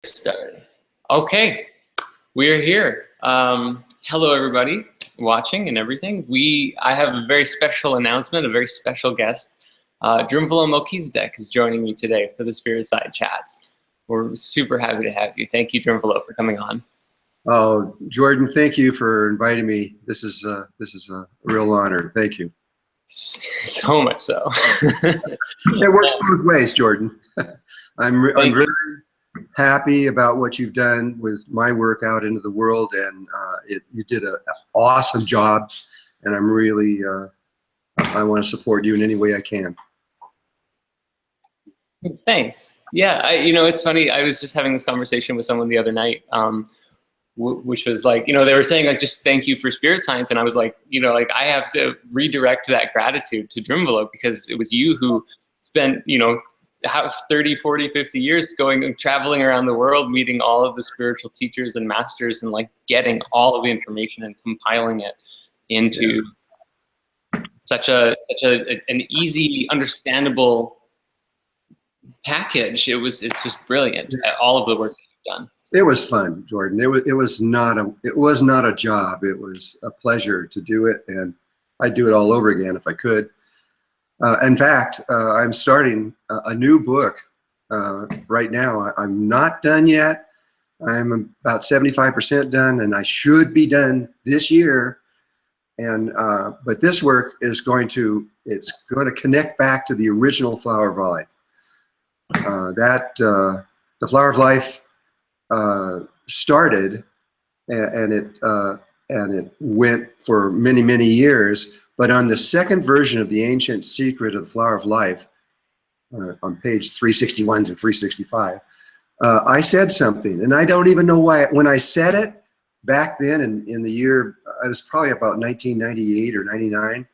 Started. Okay, we're here. Hello, everybody watching and everything. I have a very special announcement, a very special guest. Drunvalo Melchizidek is joining me today for the SpiritSide chats. We're super happy to have you. Thank you, Drunvalo, for coming on. Oh, Jordan, thank you for inviting me. This is a real honor. Thank you. So much so. It works both ways, Jordan. I'm really happy about what you've done with my work out into the world, and you did an awesome job, and I'm really I want to support you in any way I can. Thanks. Yeah, it's funny. I was just having this conversation with someone the other night, which was like, they were saying like, just thank you for spirit science, and I was like, I have to redirect that gratitude to Drunvalo, because it was you who spent, 30, 40, 50 years traveling around the world, meeting all of the spiritual teachers and masters, and like getting all of the information and compiling it into such an easy, understandable package. It's just brilliant. All of the work you've done. It was fun, Jordan. It was not a job. It was a pleasure to do it, and I'd do it all over again if I could. In fact, I'm starting a new book right now. I'm not done yet. I'm about 75% done, and I should be done this year. And but this work is going to connect back to the original Flower of Life. The Flower of Life started, and it went for many, many years. But on the second version of the Ancient Secret of the Flower of Life, on page 361 to 365, I said something, and I don't even know why. When I said it back then, in the year, it was probably about 1998 or 99,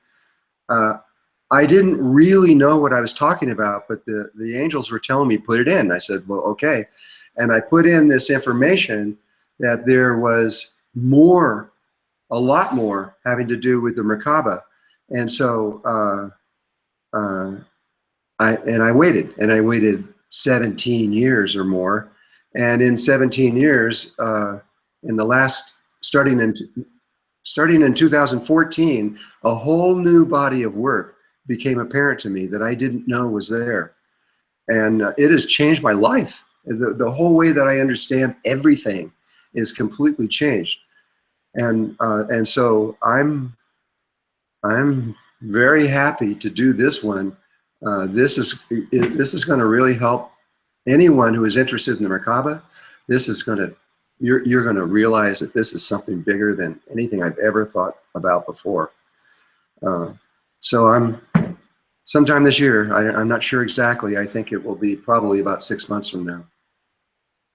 I didn't really know what I was talking about, but the angels were telling me, put it in. I said, well, okay. And I put in this information that there was more, a lot more, having to do with the MerKaBa. And so I waited 17 years or more. And in 17 years, in the last, starting in 2014, a whole new body of work became apparent to me that I didn't know was there. And it has changed my life. The whole way that I understand everything is completely changed. And so I'm very happy to do this one. This is going to really help anyone who is interested in the MerKaBa. You're going to realize that this is something bigger than anything I've ever thought about before. So sometime this year. I'm not sure exactly. I think it will be probably about 6 months from now.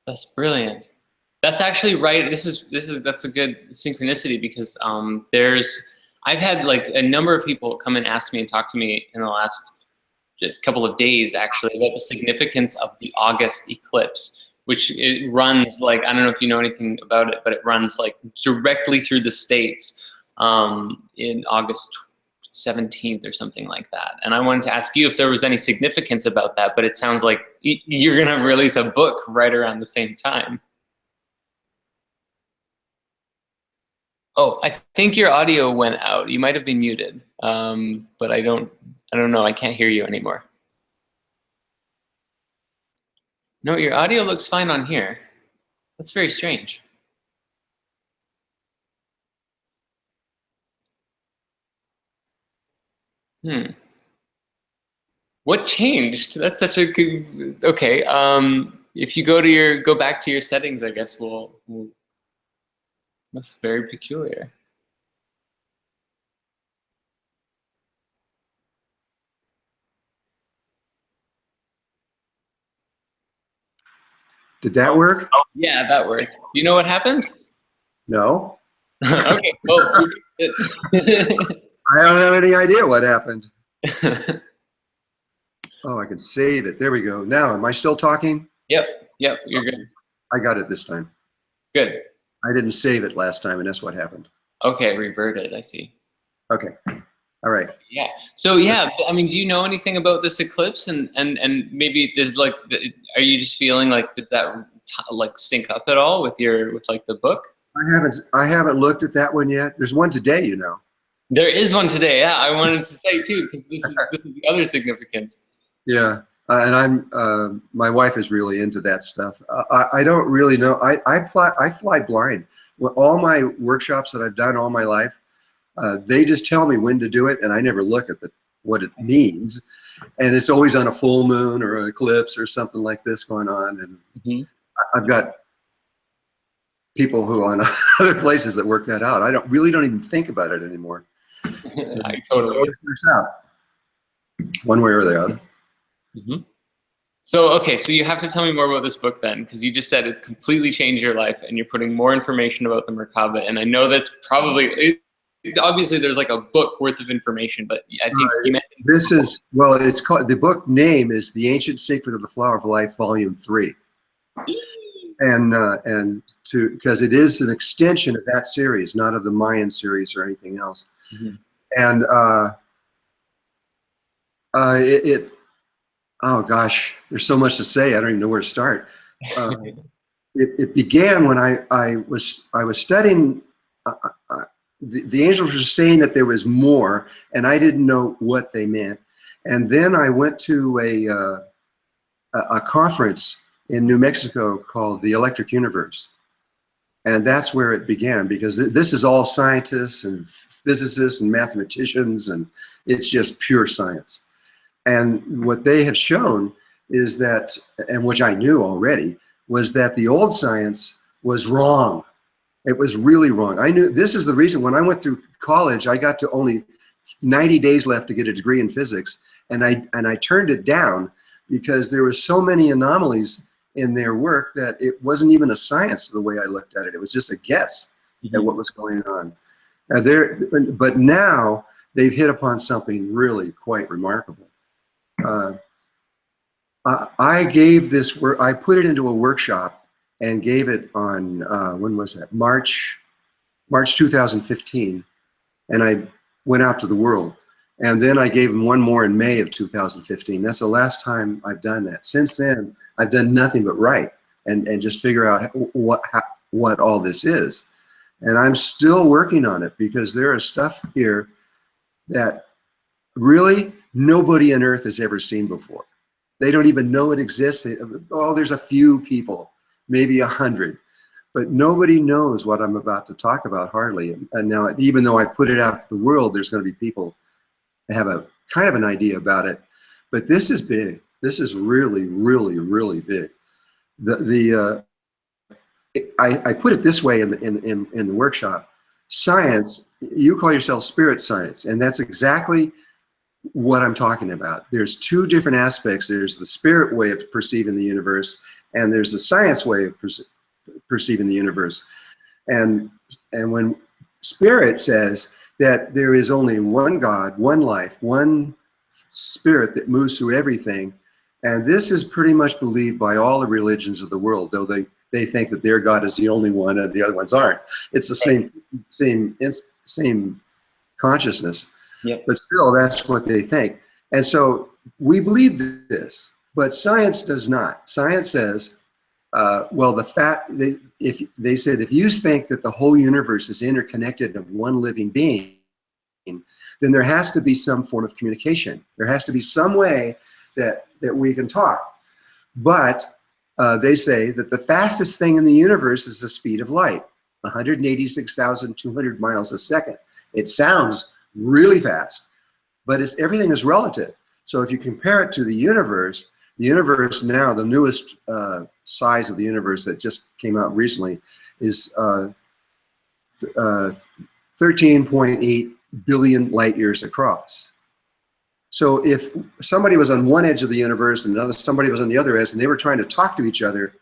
That's brilliant. That's actually right. That's a good synchronicity, because I've had like a number of people come and ask me and talk to me in the last just couple of days actually about the significance of the August eclipse, which it runs like, I don't know if you know anything about it, but it runs like directly through the States in August 17th or something like that. And I wanted to ask you if there was any significance about that, but it sounds like you're going to release a book right around the same time. Oh, I think your audio went out. You might have been muted, but I don't know. I can't hear you anymore. No, your audio looks fine on here. That's very strange. What changed? That's such a good. Okay. If you go back to your settings, I guess we'll. That's very peculiar. Did that work? Oh, yeah, that worked. Do you know what happened? No. Okay. Well, I don't have any idea what happened. Oh, I can save it. There we go. Now, am I still talking? Yep, you're good. I got it this time. Good. I didn't save it last time, and that's what happened. Okay, reverted, I see. Okay. All right. Yeah. So yeah, I mean, do you know anything about this eclipse, and maybe there's like, are you just feeling like, does that like sync up at all with like the book? I haven't looked at that one yet. There's one today, you know. There is one today. Yeah, I wanted to say too, because this is the other significance. Yeah, and my wife is really into that stuff. I don't really know. I fly blind. All my workshops that I've done all my life, they just tell me when to do it, and I never look at what it means. And it's always on a full moon or an eclipse or something like this going on. And I've got people who on other places that work that out. I don't even think about it anymore. I totally. It always works out, one way or the other. So, okay, so you have to tell me more about this book then, because you just said it completely changed your life, and you're putting more information about the MerKaBa. And I know that's probably, obviously there's like a book worth of information, but I think you mentioned this is, well, it's called, the book name is The Ancient Secret of the Flower of Life, Volume 3. And because it is an extension of that series, not of the Mayan series or anything else. And oh gosh, there's so much to say. I don't even know where to start. It began when I was studying. The angels were saying that there was more, and I didn't know what they meant. And then I went to a conference in New Mexico called the Electric Universe. And that's where it began, because this is all scientists and physicists and mathematicians, and it's just pure science. And what they have shown is that, and which I knew already, was that the old science was wrong. It was really wrong. I knew, this is the reason, when I went through college, I got to only 90 days left to get a degree in physics, and I turned it down because there were so many anomalies in their work that it wasn't even a science the way I looked at it. It was just a guess at what was going on. But now they've hit upon something really quite remarkable. I gave this work, I put it into a workshop and gave it on, when was that? March 2015. And I went out to the world. And then I gave them one more in May of 2015. That's the last time I've done that. Since then, I've done nothing but write and just figure out what all this is. And I'm still working on it, because there is stuff here that really nobody on earth has ever seen before. They don't even know it exists. Oh, there's a few people, maybe 100, but nobody knows what I'm about to talk about, hardly. And now, even though I put it out to the world, there's going to be people that have a kind of an idea about it. But this is big. This is really, really, really big. I put it this way in the workshop. Science, you call yourself spirit science, and that's exactly what I'm talking about. There's two different aspects. There's the spirit way of perceiving the universe, and there's the science way of perceiving the universe. And when spirit says that there is only one God, one life, one spirit that moves through everything, and this is pretty much believed by all the religions of the world, though they think that their God is the only one and the other ones aren't. It's the same consciousness. Yep. But still, that's what they think. And so we believe this, but science does not. Science says, well, they said, if you think that the whole universe is interconnected of one living being, then there has to be some form of communication. There has to be some way that we can talk. But they say that the fastest thing in the universe is the speed of light, 186,200 miles a second. It sounds really fast, but everything is relative. So if you compare it to the universe now, the newest size of the universe that just came out recently is 13.8 billion light years across. So if somebody was on one edge of the universe and somebody was on the other edge, and they were trying to talk to each other,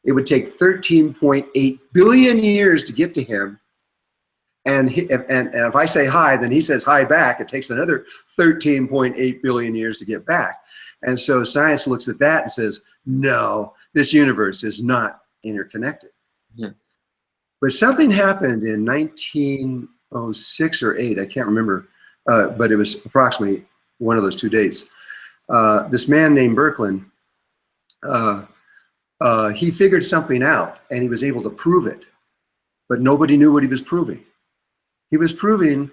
it would take 13.8 billion years to get to him. And if I say hi, then he says hi back. It takes another 13.8 billion years to get back. And so science looks at that and says, no, this universe is not interconnected. Mm-hmm. But something happened in 1906 or 8, I can't remember, but it was approximately one of those two dates. This man named Birkeland he figured something out, and he was able to prove it, but nobody knew what he was proving. He was proving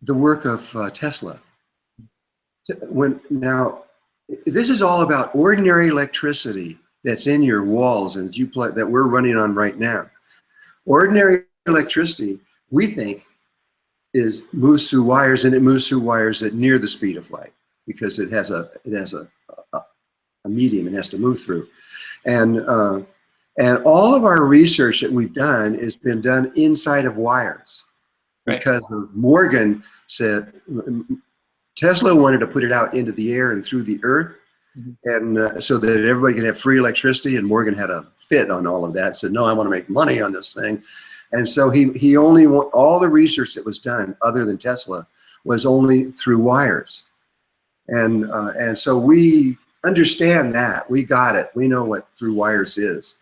the work of Tesla. Now, this is all about ordinary electricity that's in your walls and that we're running on right now. Ordinary electricity, we think, moves through wires, and it moves through wires at near the speed of light because it has a medium it has to move through, and all of our research that we've done has been done inside of wires, because of Morgan said Tesla wanted to put it out into the air and through the earth, and so that everybody can have free electricity, and Morgan had a fit on all of that, said, no, I want to make money on this thing. And so he only all the research that was done other than Tesla was only through wires, and so we understand that. We got it. We know what through wires is,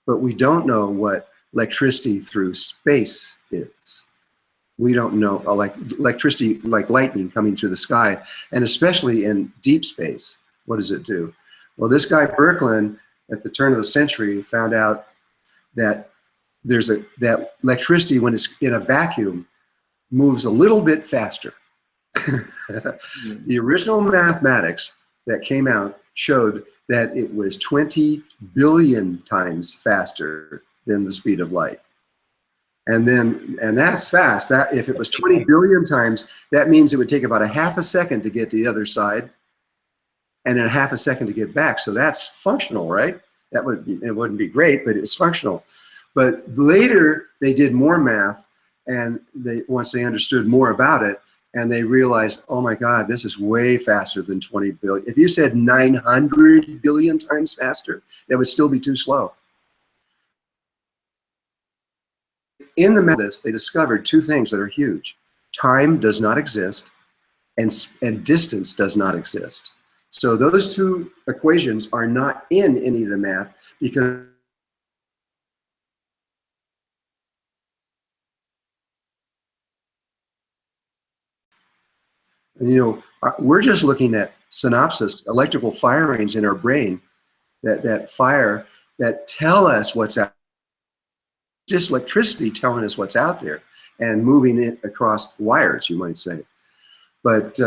but we don't know what electricity through space is. We don't know, like electricity, like lightning coming through the sky, and especially in deep space. What does it do? Well, this guy Birkeland at the turn of the century found out that that electricity, when it's in a vacuum, moves a little bit faster. The original mathematics that came out showed that it was 20 billion times faster than the speed of light. And that's fast. That if it was 20 billion times, that means it would take about a half a second to get to the other side, and then a half a second to get back. So that's functional, right? It wouldn't be great, but it's functional. But later they did more math, and once they understood more about it, and they realized, oh my God, this is way faster than 20 billion. If you said 900 billion times faster, that would still be too slow. In the math, they discovered two things that are huge. Time does not exist, and distance does not exist. So those two equations are not in any of the math, because we're just looking at synapses, electrical firings in our brain that fire, that tell us what's out. Just electricity telling us what's out there and moving it across wires, you might say. But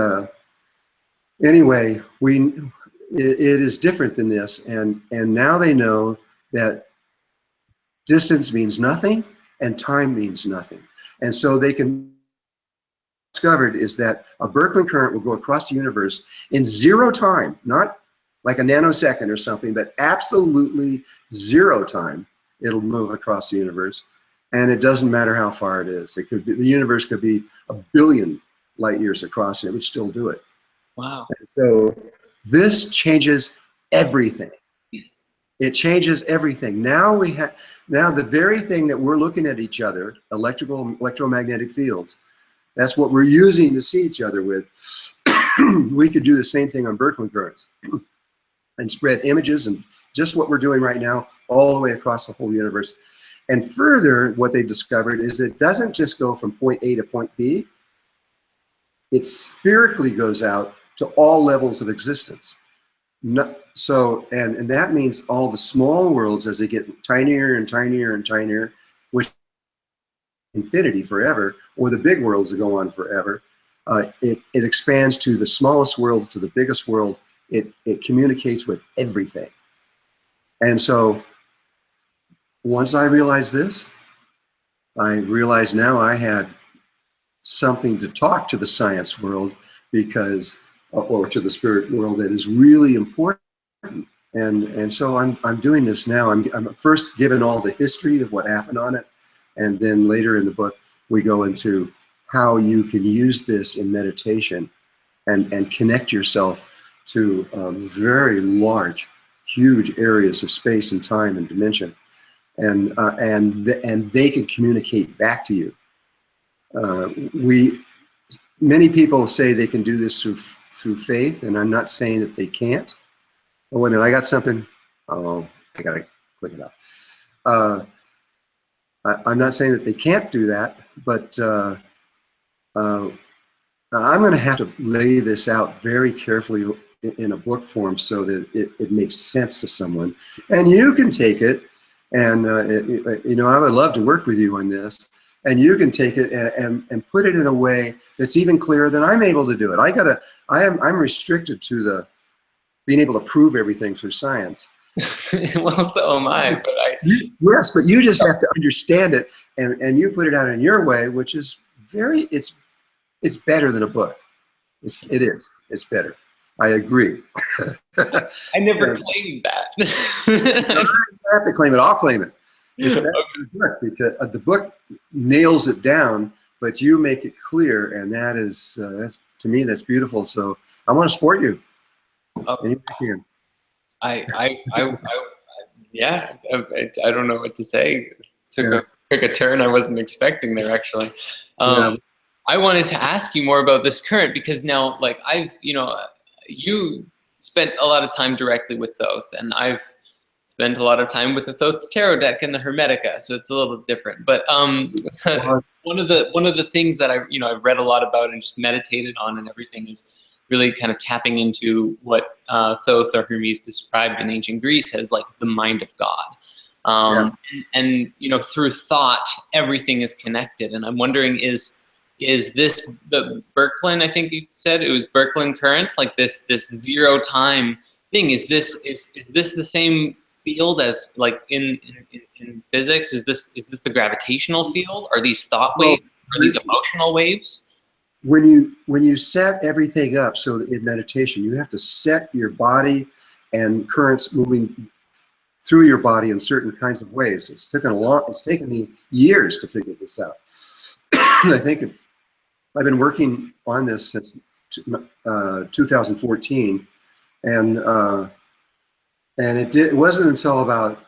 anyway, it is different than this, and now they know that distance means nothing and time means nothing, and so they can discovered is that a Birkeland current will go across the universe in 0 time, not like a nanosecond or something, but absolutely 0 time. It'll move across the universe, and it doesn't matter how far it is. It could be, the universe could be 1 billion light years across, and it would still do it. Wow. And so this changes everything. It changes everything. Now the very thing that we're looking at each other, electromagnetic fields, that's what we're using to see each other with. We could do the same thing on Birkeland currents and spread images, and just what we're doing right now all the way across the whole universe. And further, what they discovered is it doesn't just go from point A to point B. It spherically goes out to all levels of existence. So that means all the small worlds, as they get tinier and tinier and tinier, which infinity forever, or the big worlds that go on forever, it expands to the smallest world, to the biggest world. It communicates with everything. And so once I realized this, I realized now I had something to talk to the science world, because, or to the spirit world, that is really important. And so I'm doing this now. I'm first given all the history of what happened on it, and then later in the book we go into how you can use this in meditation and connect yourself to very large, huge areas of space and time and dimension, and they can communicate back to you. Many people say they can do this through faith, and I'm not saying that they can't. Oh, wait a minute, I got something. Oh, I gotta click it off. I'm not saying that they can't do that, but I'm going to have to lay this out very carefully in a book form so that it makes sense to someone. And you can take it, and you know, I would love to work with you on this. And you can take it and put it in a way that's even clearer than I'm able to do it. I'm restricted to the being able to prove everything through science. Well, so am I. But yes, but you just have to understand it, and you put it out in your way, which is it's better than a book. It is. It's better. I agree. I never claimed that. No, I have to claim it. I'll claim it. It's better than the book, because the book nails it down, but you make it clear, and that is that's, to me, that's beautiful. So I want to support you. Yeah, I don't know what to say. Took a turn I wasn't expecting there, actually. I wanted to ask you more about this current, because now, like, you spent a lot of time directly with Thoth, and I've spent a lot of time with the Thoth tarot deck and the Hermetica, so it's a little different. But one of the things that I've read a lot about and just meditated on and everything is really kind of tapping into what Thoth or Hermes described in ancient Greece as like the mind of God. And you know, through thought, everything is connected. And I'm wondering, is this the Birkeland? I think you said it was Birkeland current, like this zero time thing. Is this the same field as like in physics? Is this the gravitational field? Are these thought waves? Are these emotional waves? When you set everything up, so that in meditation, you have to set your body and currents moving through your body in certain kinds of ways. It's taken me years to figure this out. I think I've been working on this since 2014, and it wasn't until about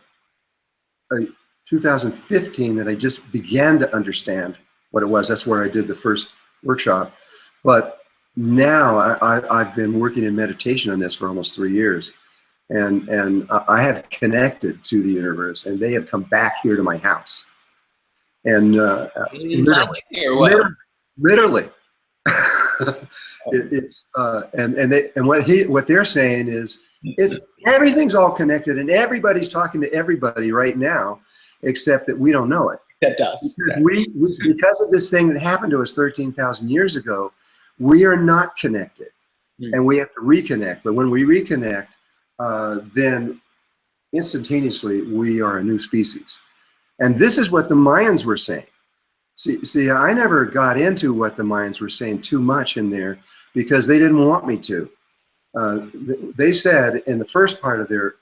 2015 that I just began to understand what it was. That's where I did the first workshop. But now I've been working in meditation on this for almost 3 years, and I have connected to the universe, and they have come back here to my house. And literally. What they're saying is everything's all connected, and everybody's talking to everybody right now, except that we don't know it. That does. Because of this thing that happened to us 13,000 years ago, we are not connected, and we have to reconnect. But when we reconnect, then instantaneously we are a new species. And this is what the Mayans were saying. See, I never got into what the Mayans were saying too much in there, because they didn't want me to. They said in the first part of their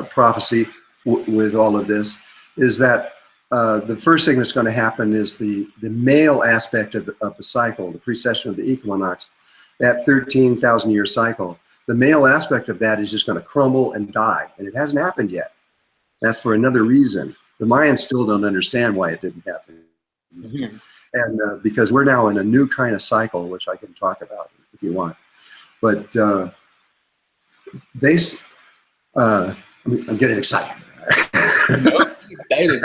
prophecy with all of this is that the first thing that's going to happen is the male aspect of the cycle, the precession of the equinox, that 13,000 year cycle. The male aspect of that is just going to crumble and die, and it hasn't happened yet. That's for another reason. The Mayans still don't understand why it didn't happen. And because we're now in a new kind of cycle, which I can talk about if you want. But I'm getting excited. Exciting.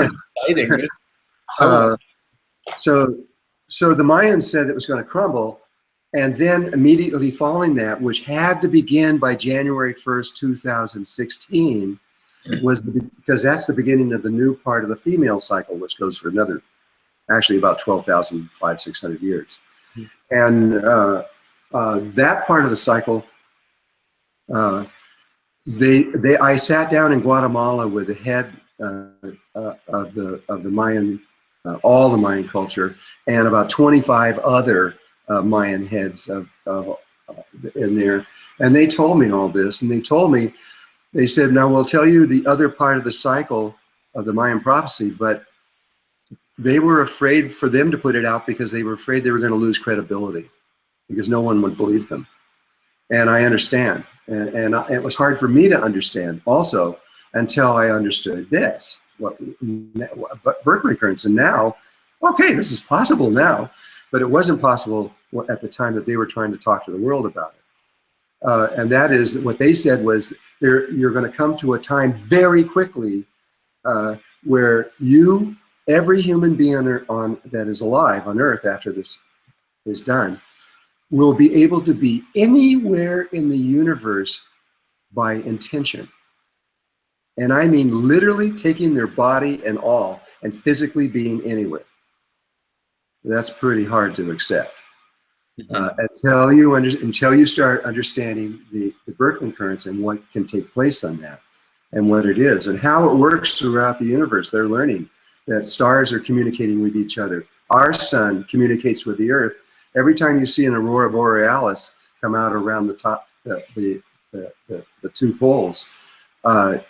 So the Mayans said it was going to crumble, and then immediately following that, which had to begin by January 1st, 2016, because that's the beginning of the new part of the female cycle, which goes for another, actually about 12,500–600 years. And that part of the cycle, I sat down in Guatemala with the head of the Mayan, all the Mayan culture, and about 25 other Mayan heads in there, and they told me all this, and they said, now we'll tell you the other part of the cycle of the Mayan prophecy, but they were afraid for them to put it out because they were afraid they were going to lose credibility, because no one would believe them. And I understand, and it was hard for me to understand also until I understood this, what Birkeland currents, and now, okay, this is possible now, but it wasn't possible at the time that they were trying to talk to the world about it. And that is, what they said was, you're going to come to a time very quickly where every human being that is alive on Earth after this is done, will be able to be anywhere in the universe by intention. And I mean literally taking their body and all and physically being anywhere. That's pretty hard to accept. Until you start understanding the Birkeland currents and what can take place on that and what it is and how it works throughout the universe. They're learning that stars are communicating with each other. Our sun communicates with the earth. Every time you see an aurora borealis come out around the top, the two poles,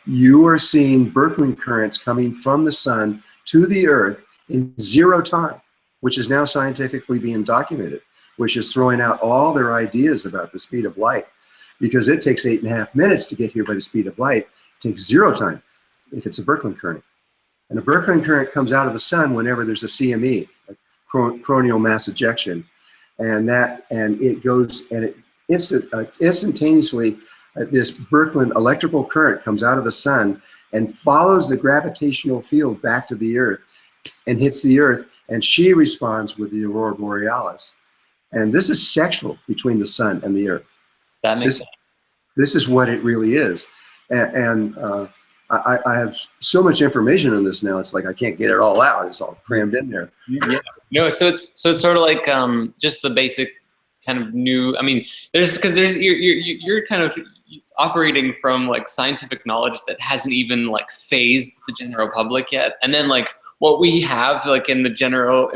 you are seeing Birkeland currents coming from the sun to the earth in 0 time, which is now scientifically being documented, which is throwing out all their ideas about the speed of light, because it takes 8.5 minutes to get here by the speed of light. It takes 0 time if it's a Birkeland current. And a Birkeland current comes out of the sun whenever there's a CME, a coronal mass ejection, and it goes and it instantaneously this Birkeland electrical current comes out of the sun and follows the gravitational field back to the earth and hits the earth, and she responds with the aurora borealis. And this is sexual between the sun and the earth. That makes sense. This is what it really is. And I have so much information on this now. It's like I can't get it all out. It's all crammed in there. Yeah. No. So it's sort of like just the basic kind of new. I mean, you're kind of operating from like scientific knowledge that hasn't even like phased the general public yet, and then like what we have like in the general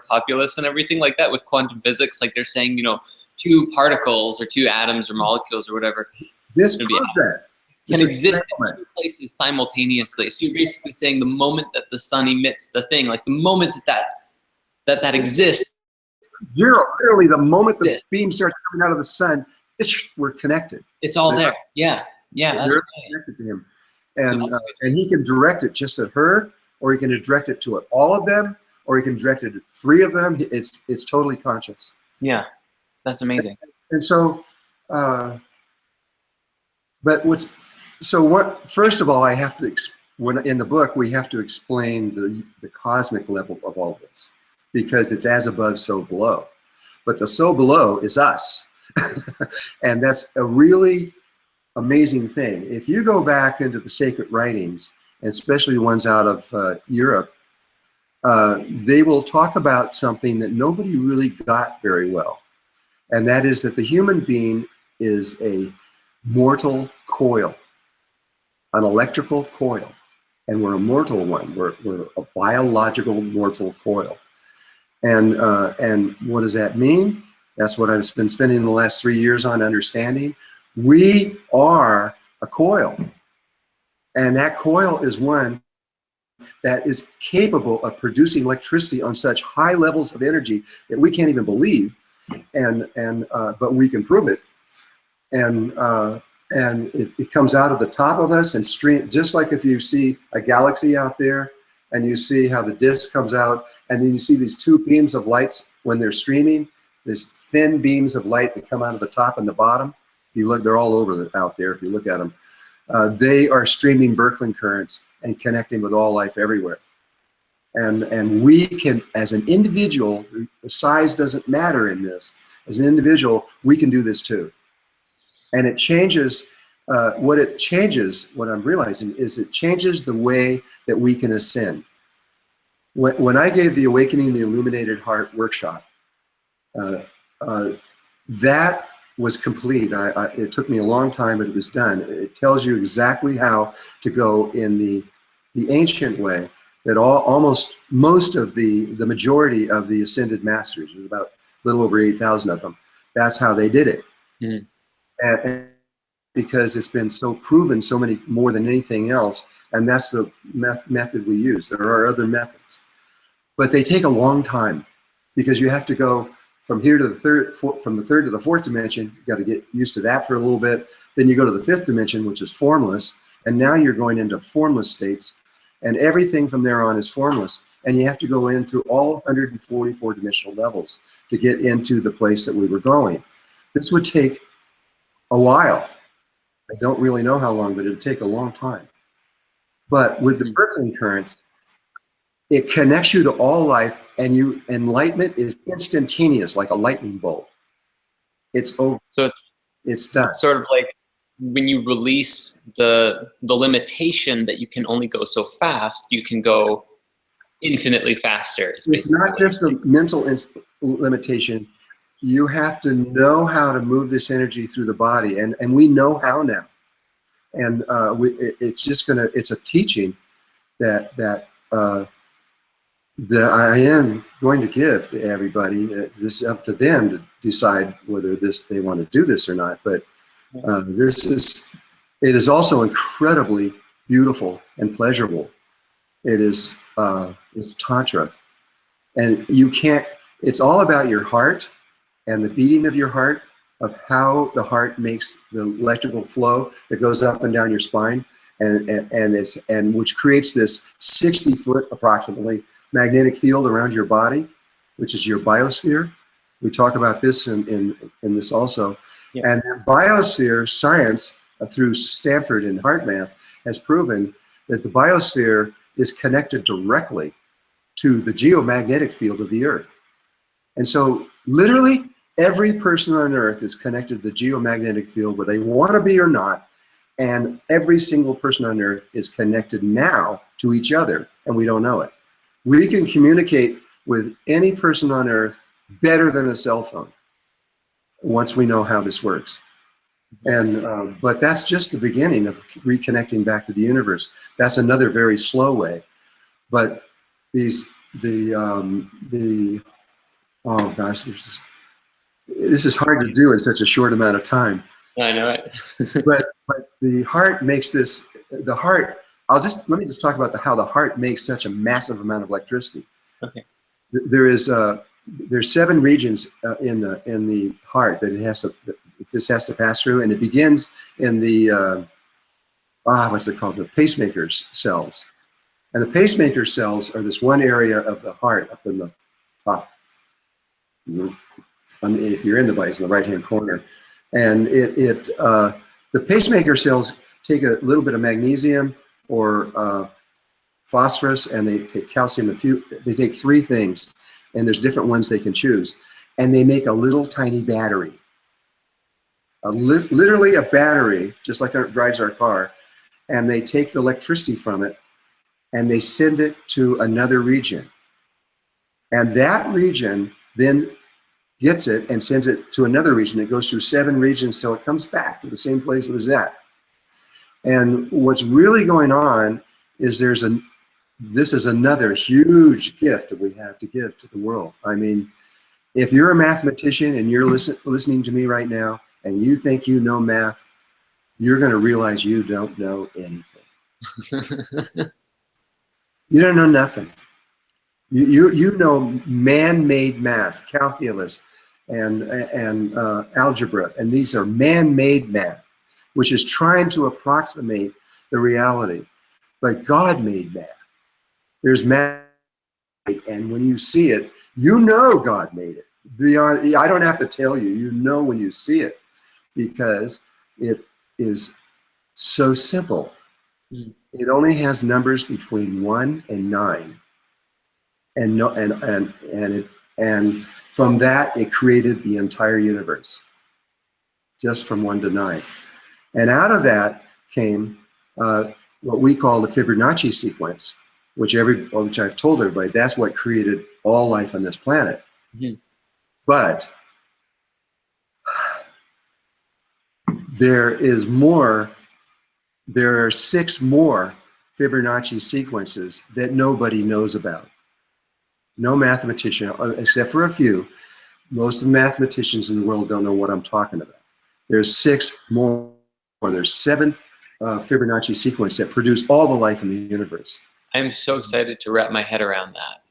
populace and everything like that with quantum physics, like they're saying, you know, 2 particles or 2 atoms or molecules or whatever. This proves that can exist in 2 places simultaneously. So you're basically saying the moment that the sun emits the thing, like the moment that exists. Literally the moment the beam starts coming out of the sun, we're connected. It's all there. Yeah. They're connected to him. And he can direct it just at her, or he can direct it to all of them, or he can direct it to 3 of them. It's totally conscious. Yeah, that's amazing. And so, first of all, I have to, in the book, we have to explain the cosmic level of all this, because it's as above, so below. But the so below is us. And that's a really amazing thing. If you go back into the sacred writings, and especially ones out of Europe, they will talk about something that nobody really got very well. And that is that the human being is a mortal coil, an electrical coil. And we're a mortal one. We're a biological mortal coil. And what does that mean? That's what I've been spending the last 3 years on understanding. We are a coil. And that coil is one that is capable of producing electricity on such high levels of energy that we can't even believe, but we can prove it. And it comes out of the top of us and stream, just like if you see a galaxy out there and you see how the disk comes out, and then you see these 2 beams of lights when they're streaming, these thin beams of light that come out of the top and the bottom. If you look, they're all over out there if you look at them. They are streaming Birkeland currents and connecting with all life everywhere. And we can, as an individual, the size doesn't matter in this. As an individual, we can do this too. And it changes, what I'm realizing is it changes the way that we can ascend. When I gave the Awakening the Illuminated Heart workshop, that was complete. It took me a long time, but it was done. It tells you exactly how to go in the ancient way that almost most of the majority of the ascended masters, there's about a little over 8,000 of them, that's how they did it. Mm. And because it's been so proven, so many more than anything else, and that's the method we use. There are other methods, but they take a long time, because you have to go from here to the third, from the 3rd to the 4th dimension. You got to get used to that for a little bit. Then you go to the 5th dimension, which is formless, and now you're going into formless states, and everything from there on is formless. And you have to go in through all 144 dimensional levels to get into the place that we were going. This would take a while. I don't really know how long, but it would take a long time. But with the Birkeland currents, it connects you to all life, and enlightenment is instantaneous, like a lightning bolt. It's over. So It's done. it's sort of like when you release the limitation that you can only go so fast, you can go infinitely faster. It's not just the mental limitation. You have to know how to move this energy through the body, and we know how now. And it's just it's a teaching that I am going to give to everybody. This is up to them to decide whether they want to do this or not. But it is also incredibly beautiful and pleasurable. It is it's Tantra, and you can't. It's all about your heart and the beating of your heart, of how the heart makes the electrical flow that goes up and down your spine, and which creates this 60-foot approximately magnetic field around your body, which is your biosphere. We talk about this in this also. Yeah. And the biosphere science through Stanford and HeartMath has proven that the biosphere is connected directly to the geomagnetic field of the Earth. And so literally every person on Earth is connected to the geomagnetic field, whether they want to be or not. And every single person on Earth is connected now to each other, and we don't know it. We can communicate with any person on Earth better than a cell phone once we know how this works. And but that's just the beginning of reconnecting back to the universe. That's another very slow way. But oh gosh, this is hard to do in such a short amount of time. I know it. but the heart makes this. The heart. Let me just talk about how the heart makes such a massive amount of electricity. Okay. There's 7 regions in the heart that this has to pass through, and it begins in the what's it called? The pacemaker cells. And the pacemaker cells are this one area of the heart up in the top. If you're in the body, it's in the right-hand corner. And the pacemaker cells take a little bit of magnesium or phosphorus, and they take calcium. They take 3 things, and there's different ones they can choose. And they make a little tiny battery. Literally a battery, just like it drives our car. And they take the electricity from it, and they send it to another region. And that region then gets it and sends it to another region. It goes through 7 regions till it comes back to the same place it was at. And what's really going on is this is another huge gift that we have to give to the world. I mean, if you're a mathematician and you're listening to me right now and you think you know math, you're going to realize you don't know anything. You don't know nothing. You know man-made math, calculus, and algebra, and these are man-made math, which is trying to approximate the reality. But God made math. There's math, and when you see it, you know God made it. Beyond, I don't have to tell you. You know when you see it, because it is so simple. It only has numbers between 1 and 9. And from that, it created the entire universe, just from 1 to 9. And out of that came what we call the Fibonacci sequence, which I've told everybody, that's what created all life on this planet. Mm-hmm. But there is more. There are 6 more Fibonacci sequences that nobody knows about. No mathematician, except for a few. Most of the mathematicians in the world don't know what I'm talking about. There's 6 more, or there's 7 Fibonacci sequences that produce all the life in the universe. I'm so excited to wrap my head around that.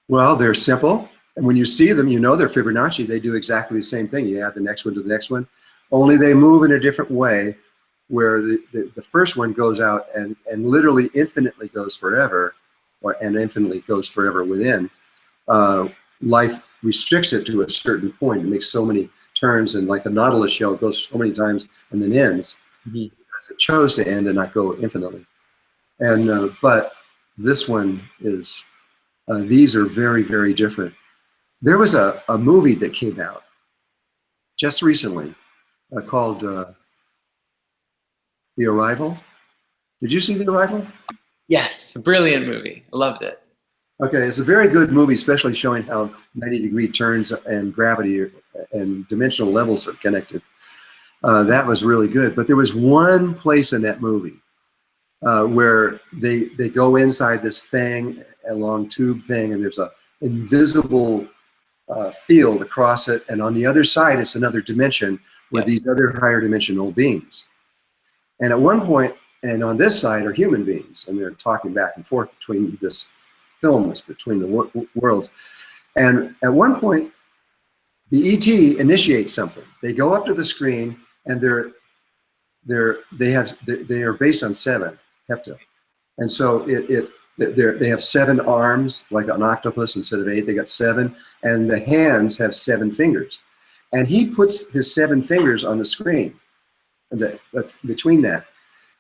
Well, they're simple, and when you see them, you know they're Fibonacci. They do exactly the same thing. You add the next one to the next one, only they move in a different way, where the first one goes out and literally infinitely goes forever, and infinitely goes forever within. Life restricts it to a certain point. It makes so many turns, and like a nautilus shell, it goes so many times and then ends. Mm-hmm. Because it chose to end and not go infinitely. And but this one is, these are very, very different. There was a movie that came out just recently called The Arrival. Did you see The Arrival? Yes, brilliant movie. I loved it. Okay, it's a very good movie, especially showing how 90-degree turns and gravity and dimensional levels are connected. That was really good. But there was one place in that movie where they go inside this thing, a long tube thing, and there's a invisible field across it, and on the other side it's another dimension with these other higher dimensional beings. And at one point, and on this side are human beings, and they're talking back and forth between this film, between the worlds. And at one point, the ET initiates something. They go up to the screen, and they are based on 7 hepta, and so they have 7 arms like an octopus instead of 8. They got 7, and the hands have 7 fingers, and he puts his 7 fingers on the screen, that's between that,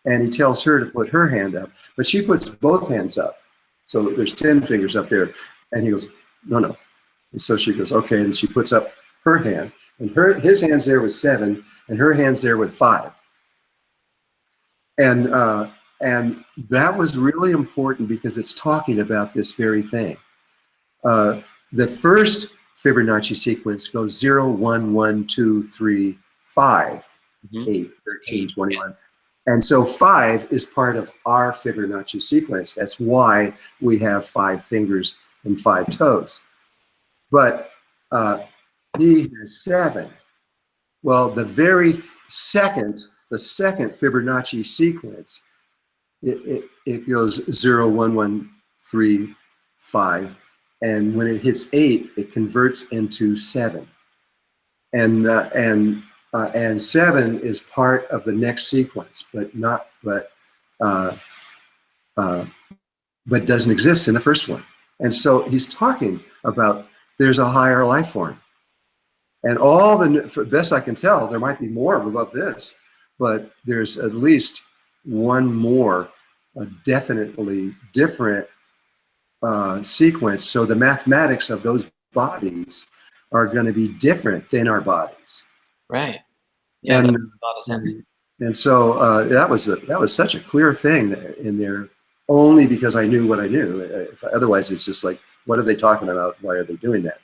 and he tells her to put her hand up, but she puts both hands up, so there's 10 fingers up there, and he goes, no, and so she goes, okay, and she puts up her hand, and his hand's there with 7, and her hand's there with 5, and that was really important because it's talking about this very thing. The first Fibonacci sequence goes 0, 1, 1, 2, 3, 5, 8, 13, 21. And so 5 is part of our Fibonacci sequence. That's why we have 5 fingers and 5 toes. But he has 7. Well, the second Fibonacci sequence, it goes 0, 1, 1, 3, 5, and when it hits 8, it converts into 7, and 7 is part of the next sequence, but doesn't exist in the first one. And so he's talking about there's a higher life form, and for best I can tell, there might be more above this, but there's at least one more definitely different sequence. So the mathematics of those bodies are going to be different than our bodies. Right. Yeah, that makes a lot of sense. And so that was such a clear thing in there, only because I knew what I knew. Otherwise, it's just like, what are they talking about? Why are they doing that?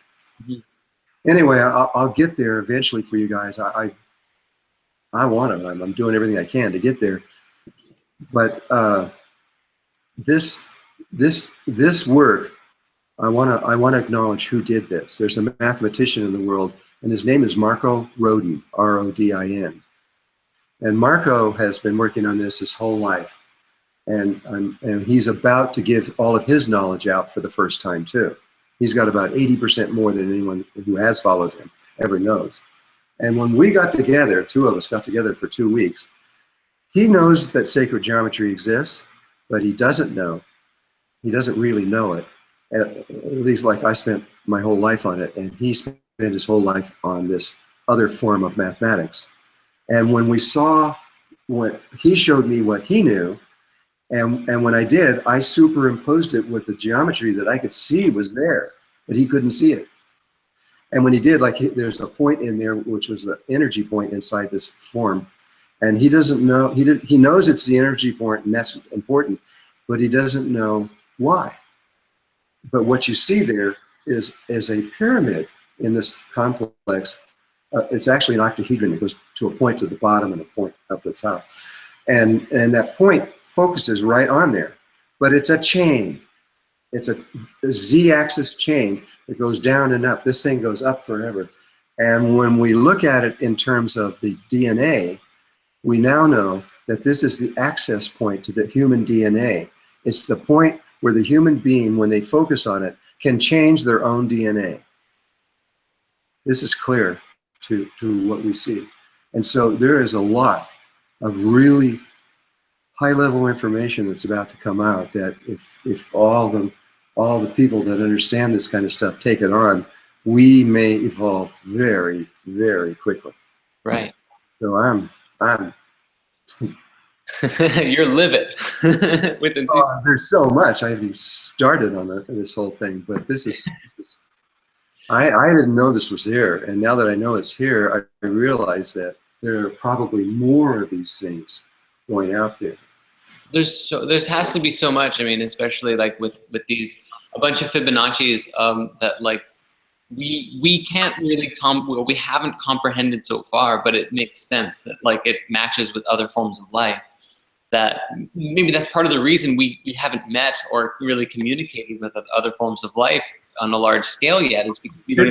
Anyway, I'll get there eventually for you guys. I want to. I'm doing everything I can to get there. But this work, I want to acknowledge who did this. There's a mathematician in the world, and his name is Marco Rodin, R-O-D-I-N. And Marco has been working on this his whole life, and he's about to give all of his knowledge out for the first time too. He's got about 80% more than anyone who has followed him ever knows. And when we got together, 2 of us got together for 2 weeks, he knows that sacred geometry exists, but he doesn't really know it. At least like I spent my whole life on it, and he spent his whole life on this other form of mathematics. And when he showed me what he knew, and when I did, I superimposed it with the geometry that I could see was there, but he couldn't see it. And when he did, like there's a point in there which was the energy point inside this form, and he doesn't know. He knows it's the energy point, and that's important, but he doesn't know why. But what you see there is a pyramid in this complex. It's actually an octahedron. It goes to a point to the bottom and a point up the top, and that point focuses right on there. But it's a chain. It's a z-axis chain that goes down and up. This thing goes up forever. And when we look at it in terms of the DNA, we now know that this is the access point to the human DNA. It's the point where the human being, when they focus on it, can change their own DNA. This is clear to what we see. And so there is a lot of really high-level information that's about to come out that if all the people that understand this kind of stuff take it on, we may evolve very, very quickly. Right. So I'm you're livid with enthusiasm. there's so much. I haven't even started on this whole thing, but this is I didn't know this was here, and now that I know it's here, I realize that there are probably more of these things going out there. There's has to be so much. I mean, especially like with these a bunch of Fibonacci's that like we can't really we haven't comprehended so far, but it makes sense that like it matches with other forms of life. That maybe that's part of the reason we haven't met or really communicated with other forms of life on a large scale yet, is because we don't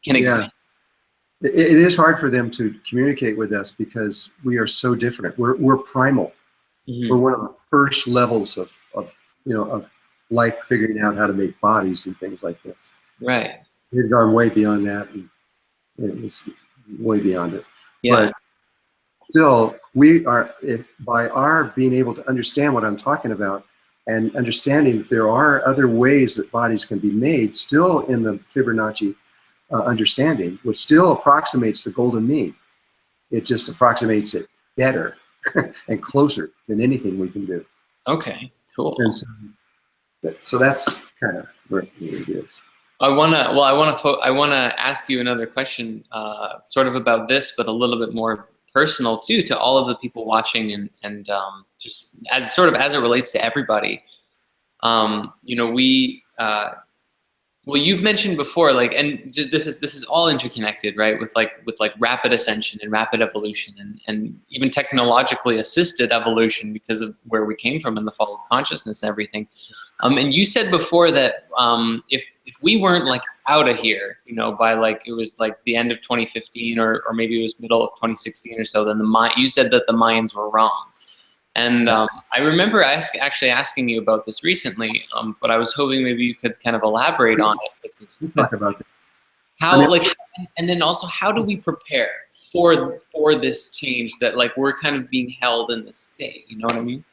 can exist. It is hard for them to communicate with us because we are so different. We're primal. Mm-hmm. We're one of the first levels of life figuring out how to make bodies and things like this. Right. We've gone way beyond that, and it's way beyond it. Yeah. But still, we are, by our being able to understand what I'm talking about and understanding that there are other ways that bodies can be made, still in the Fibonacci understanding, which still approximates the golden mean. It just approximates it better and closer than anything we can do. Okay, cool. And so that's kind of where it is. I wanna ask you another question, sort of about this, but a little bit more personal too, to all of the people watching, and just as it relates to everybody. Well, you've mentioned before, like, and this is all interconnected, right? With rapid ascension and rapid evolution, and even technologically assisted evolution because of where we came from in the fall of consciousness and everything. And you said before that if we weren't like out of here, by like it was like the end of 2015 or maybe it was middle of 2016 or so, then you said that the Mayans were wrong. And I remember actually asking you about this recently, but I was hoping maybe you could kind of elaborate on it. Talk about how, and then also, how do we prepare for this change that like we're kind of being held in this state? You know what I mean?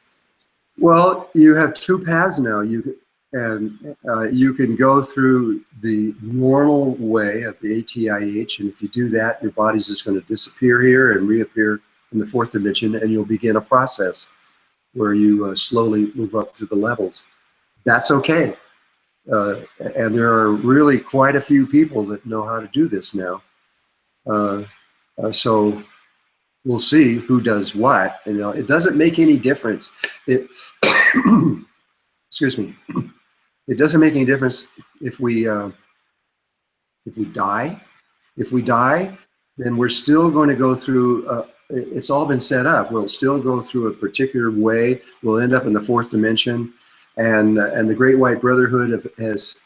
Well, you have two paths now. You can go through the normal way of the ATIH, and if you do that, your body's just going to disappear here and reappear in the fourth dimension, and you'll begin a process where you slowly move up through the levels. That's okay. And there are really quite a few people that know how to do this now. So we'll see who does what. It doesn't make any difference. Excuse me. It doesn't make any difference if we die. If we die, then we're still going to go through. It's all been set up. We'll still go through a particular way. We'll end up in the fourth dimension, and the Great White Brotherhood has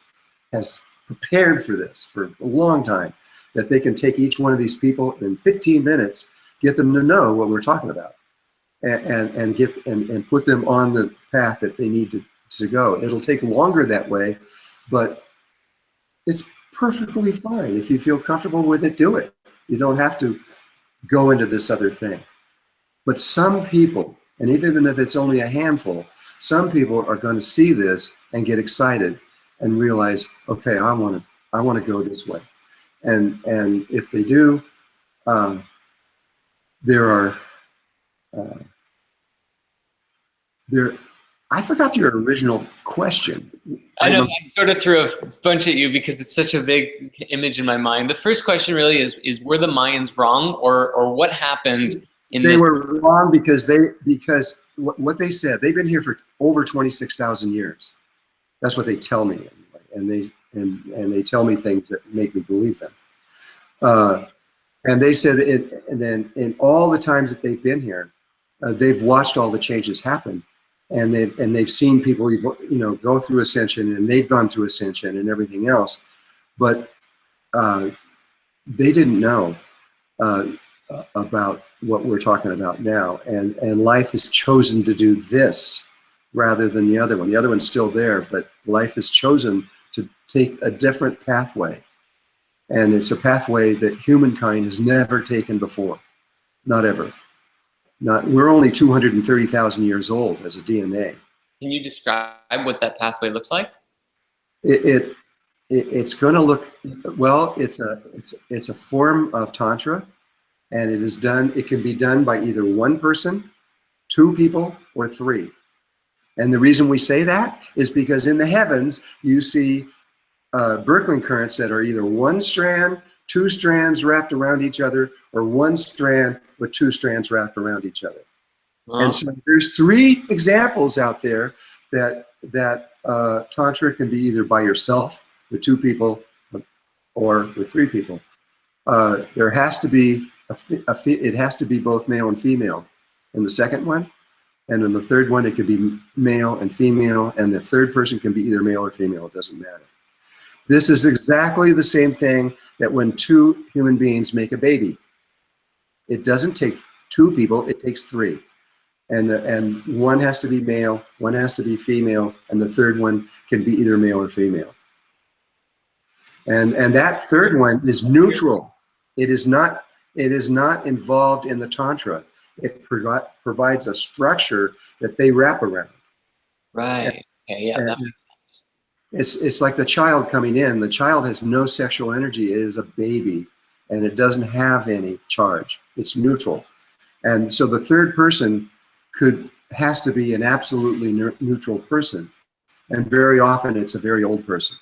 prepared for this for a long time. That they can take each one of these people in 15 minutes, get them to know what we're talking about, and put them on the path that they need to go. It'll take longer that way, but it's perfectly fine. If you feel comfortable with it, do it. You don't have to go into this other thing. But some people, and even if it's only a handful, some people are going to see this and get excited and realize, okay, I want to go this way. And if they do, I forgot your original question. I know, I sort of threw a bunch at you because it's such a big image in my mind. The first question really is were the Mayans wrong, or what happened in this? They were wrong because what they said, they've been here for over 26,000 years. That's what they tell me, anyway. And they tell me things that make me believe them. And they said that in all the times that they've been here, they've watched all the changes happen. And they've seen people, go through ascension, and they've gone through ascension and everything else, but they didn't know about what we're talking about now. And life has chosen to do this rather than the other one. The other one's still there, but life has chosen to take a different pathway, and it's a pathway that humankind has never taken before, not ever. We're only 230,000 years old as a DNA. Can you describe what that pathway looks like? It's going to look, well, it's a form of Tantra, and it can be done by either one person, two people, or three. And the reason we say that is because in the heavens, you see Birkeland currents that are either one strand, two strands wrapped around each other, or one strand with two strands wrapped around each other. And so there's 3 examples out there that Tantra can be either by yourself with 2 people or with 3 people. There has to be it has to be both male and female in the second one, and in the third one it could be male and female, and the third person can be either male or female. It doesn't matter. This is exactly the same thing that when 2 human beings make a baby. It doesn't take 2 people, it takes 3. And one has to be male, one has to be female, and the third one can be either male or female. And that third one is neutral. It is not involved in the Tantra. It provides a structure that they wrap around. Right. Okay, yeah, that makes sense. It's like the child coming in. The child has no sexual energy. It is a baby, and it doesn't have any charge. It's neutral. And so the third person has to be an absolutely neutral person. And very often it's a very old person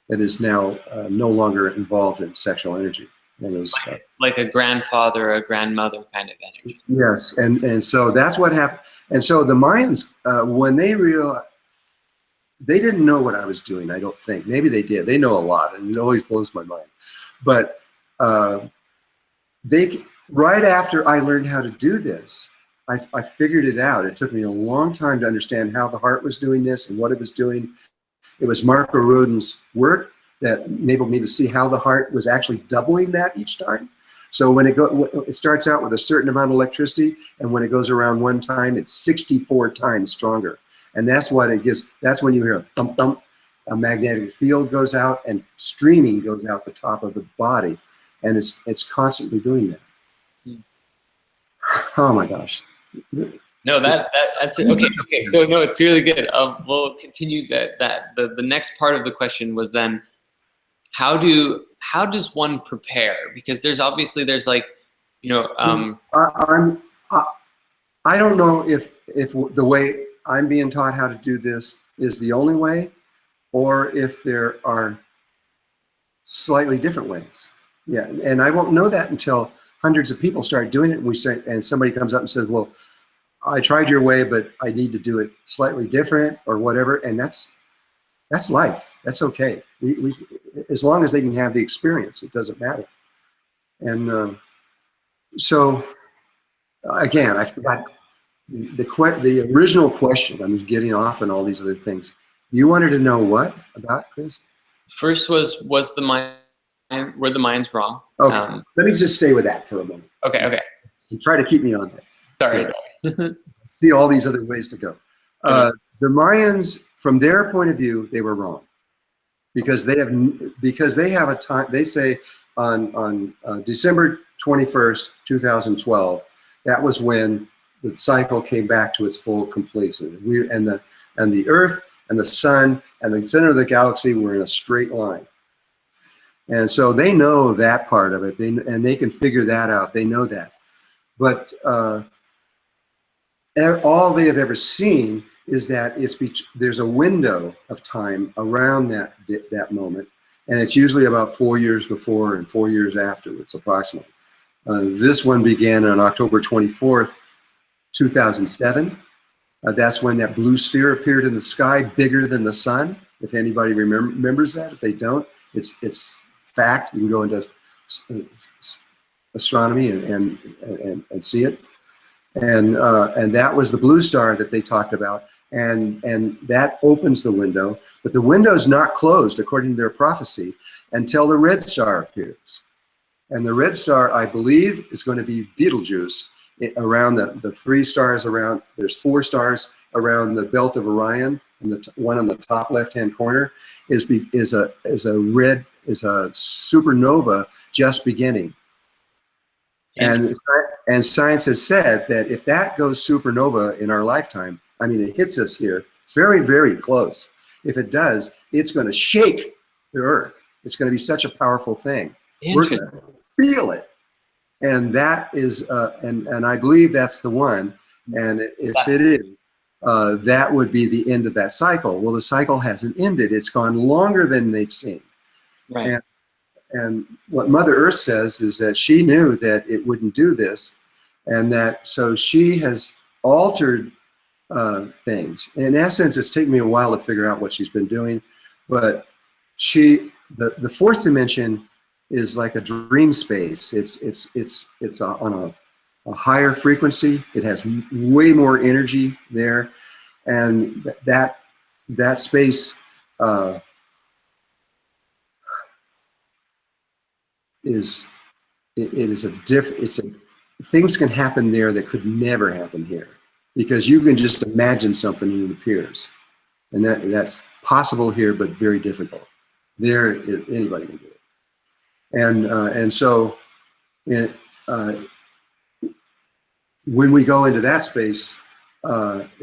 that is now no longer involved in sexual energy. And it was, like a grandfather or a grandmother kind of energy. Yes, and so that's what happened. And so the Mayans, when they realized, they didn't know what I was doing, I don't think. Maybe they did. They know a lot, and it always blows my mind. But right after I learned how to do this, I figured it out. It took me a long time to understand how the heart was doing this and what it was doing. It was Marco Rodin's work that enabled me to see how the heart was actually doubling that each time. So when it starts out with a certain amount of electricity, and when it goes around one time, it's 64 times stronger. And that's what it gives. That's when you hear a thump thump, a magnetic field goes out, and streaming goes out the top of the body, and it's constantly doing that. Oh my gosh. No, that's it. Okay. So no, it's really good. We'll continue that. The next part of the question was then, how does one prepare? Because there's like, you know, I don't know if the way I'm being taught how to do this is the only way, or if there are slightly different ways. Yeah, and I won't know that until hundreds of people start doing it, and somebody comes up and says, well, I tried your way, but I need to do it slightly different or whatever, and that's life. That's okay. We as long as they can have the experience, it doesn't matter. And so again, I forgot the original question. I'm getting off on all these other things. You wanted to know what about this? First was the mind, were the minds wrong? Okay, let me just stay with that for a moment. Okay. And try to keep me on that. Sorry. See all these other ways to go. The Mayans, from their point of view, they were wrong, because they have a time. They say on December 21st, 2012, that was when the cycle came back to its full completion. And the Earth and the Sun and the center of the galaxy were in a straight line. And so they know that part of it, and they can figure that out. They know that. But all they have ever seen is that there's a window of time around that moment, and it's usually about 4 years before and 4 years afterwards, approximately. This one began on October 24th, 2007. That's when that blue sphere appeared in the sky, bigger than the sun. If anybody remembers that, if they don't, it's fact. You can go into astronomy and see it. And that was the blue star that they talked about, and that opens the window, but the window is not closed according to their prophecy until the red star appears. And the red star, I believe, is going to be Betelgeuse around the 3 stars around. There's 4 stars around the belt of Orion, and the one on the top left-hand corner is a supernova just beginning. And science has said that if that goes supernova in our lifetime, I mean, it hits us here, it's very, very close. If it does, it's going to shake the Earth. It's going to be such a powerful thing. We're going to feel it. And that is, and I believe that's the one. And if it is, that would be the end of that cycle. Well, the cycle hasn't ended. It's gone longer than they've seen. Right. And what Mother Earth says is that she knew that it wouldn't do this, and that so she has altered things. In essence, it's taken me a while to figure out what she's been doing, but the fourth dimension is like a dream space. It's on a higher frequency. It has way more energy there, and that space is things can happen there that could never happen here, because you can just imagine something and it appears, and that's possible here, but very difficult. There, anybody can do it, and so when we go into that space,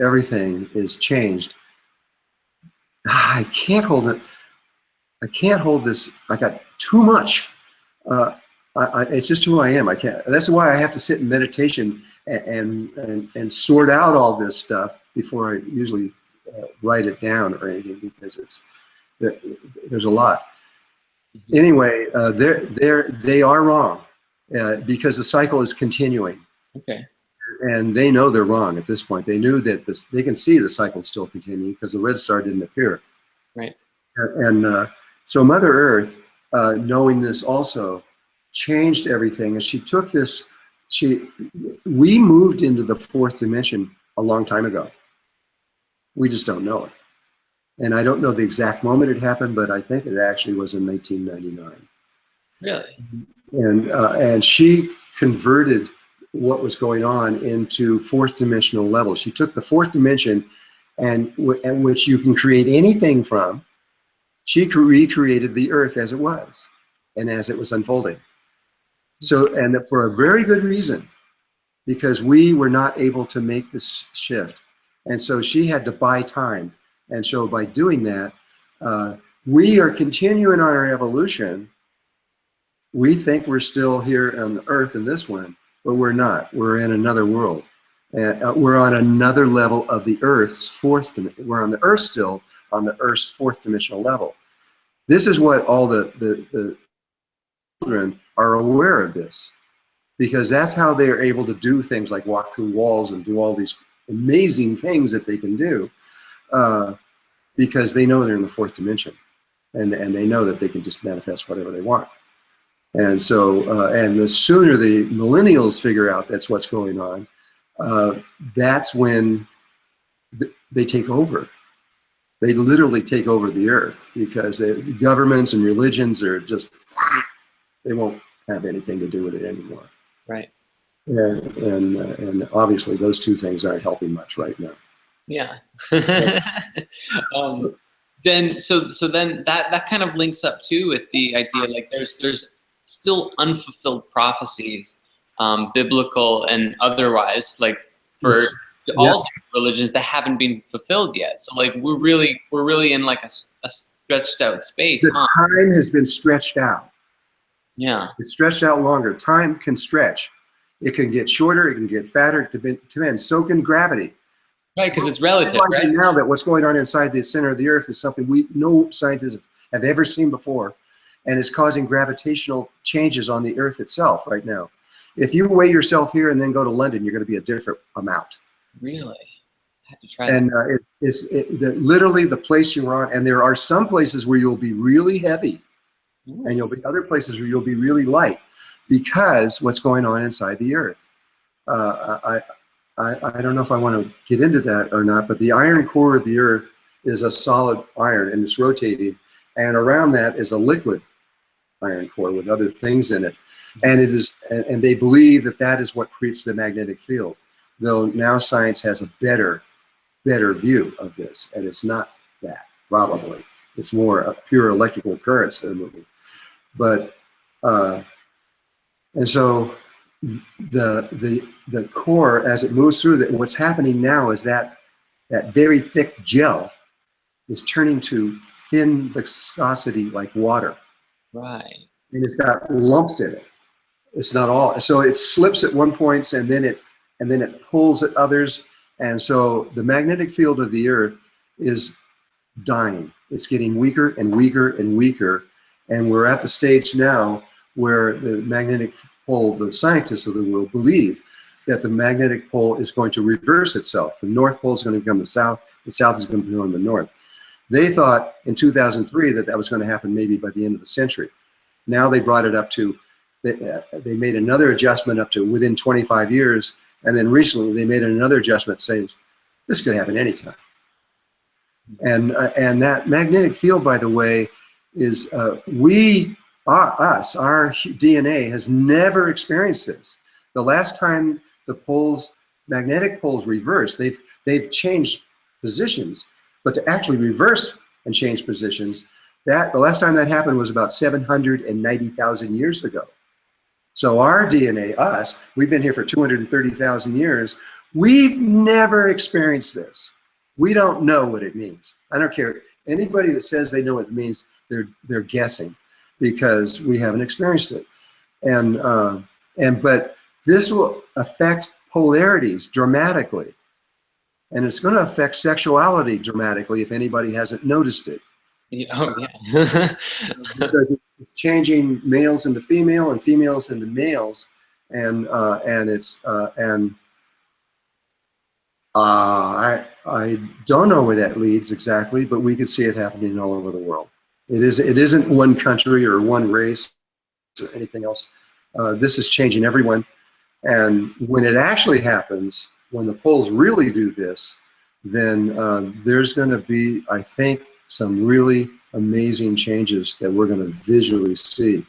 everything is changed. I can't hold it. I can't hold this. I got too much. It's just who I am. I can't. That's why I have to sit in meditation and sort out all this stuff before I usually write it down or anything, because there's a lot. Anyway, they are wrong because the cycle is continuing. Okay. And they know they're wrong at this point. They knew that they can see the cycle still continuing because the red star didn't appear. Right. And so Mother Earth, knowing this also, changed everything. And she took this, we moved into the fourth dimension a long time ago. We just don't know it. And I don't know the exact moment it happened, but I think it actually was in 1999. Really? And she converted what was going on into fourth dimensional levels. She took the fourth dimension, and which you can create anything from. She recreated the earth as it was and as it was unfolding. So, and that for a very good reason, because we were not able to make this shift. And so she had to buy time. And so by doing that, we are continuing on our evolution. We think we're still here on the earth in this one, but we're not. We're in another world. And we're on another level of the earth's fourth dimension. We're on the earth still, on the earth's fourth dimensional level. This is what all the children are aware of this, because that's how they are able to do things like walk through walls and do all these amazing things that they can do, because they know they're in the fourth dimension, and they know that they can just manifest whatever they want. And so, and the sooner the millennials figure out that's what's going on, that's when they take over. They literally take over the earth, because the governments and religions are just, they won't have anything to do with it anymore. Right. And obviously those two things aren't helping much right now. Yeah. Then then that kind of links up too with the idea, like there's still unfulfilled prophecies, biblical and otherwise, like for all religions that haven't been fulfilled yet. So like we're really in like a stretched out space. The time has been stretched out. Yeah. It's stretched out longer. Time can stretch. It can get shorter. It can get fatter. It depends. So can gravity. Right, because it's relative. Right? Right? Now that what's going on inside the center of the earth is something no scientists have ever seen before, and it's causing gravitational changes on the earth itself right now. If you weigh yourself here and then go to London, you're going to be a different amount. Really? I have to try and that. Literally the place you're on, and there are some places where you'll be really heavy, and you'll be other places where you'll be really light, because what's going on inside the earth. I don't know if I want to get into that or not, but the iron core of the earth is a solid iron, and it's rotating, and around that is a liquid iron core with other things in it, and it is, and they believe that that is what creates the magnetic field. Though now science has a better view of this, and it's not that, probably. It's more pure electrical currents that are moving. But and so the core, as it moves through, what's happening now is that very thick gel is turning to thin viscosity like water. Right. And it's got lumps in it. It's not all. So it slips at one point, and then it pulls at others. And so the magnetic field of the earth is dying. It's getting weaker and weaker and weaker. And we're at the stage now where the magnetic pole, the scientists of the world believe that the magnetic pole is going to reverse itself. The North Pole is going to become the South is going to become the North. They thought in 2003 that that was going to happen maybe by the end of the century. Now they brought it up to, they made another adjustment up to within 25 years, and then recently they made another adjustment saying this could happen anytime. And that magnetic field, by the way, is our DNA has never experienced this. The last time the poles, magnetic poles reversed, they've changed positions, but to actually reverse and change positions, the last time that happened was about 790,000 years ago. So our DNA, we've been here for 230,000 years. We've never experienced this. We don't know what it means. I don't care. Anybody that says they know what it means, they're guessing, because we haven't experienced it. But this will affect polarities dramatically. And it's going to affect sexuality dramatically if anybody hasn't noticed it. Oh, yeah. Because it's changing males into female and females into males, I don't know where that leads exactly, but we can see it happening all over the world. It isn't one country or one race or anything else. This is changing everyone. And when it actually happens, when the poles really do this, then there's going to be, I think, some really amazing changes that we're going to visually see.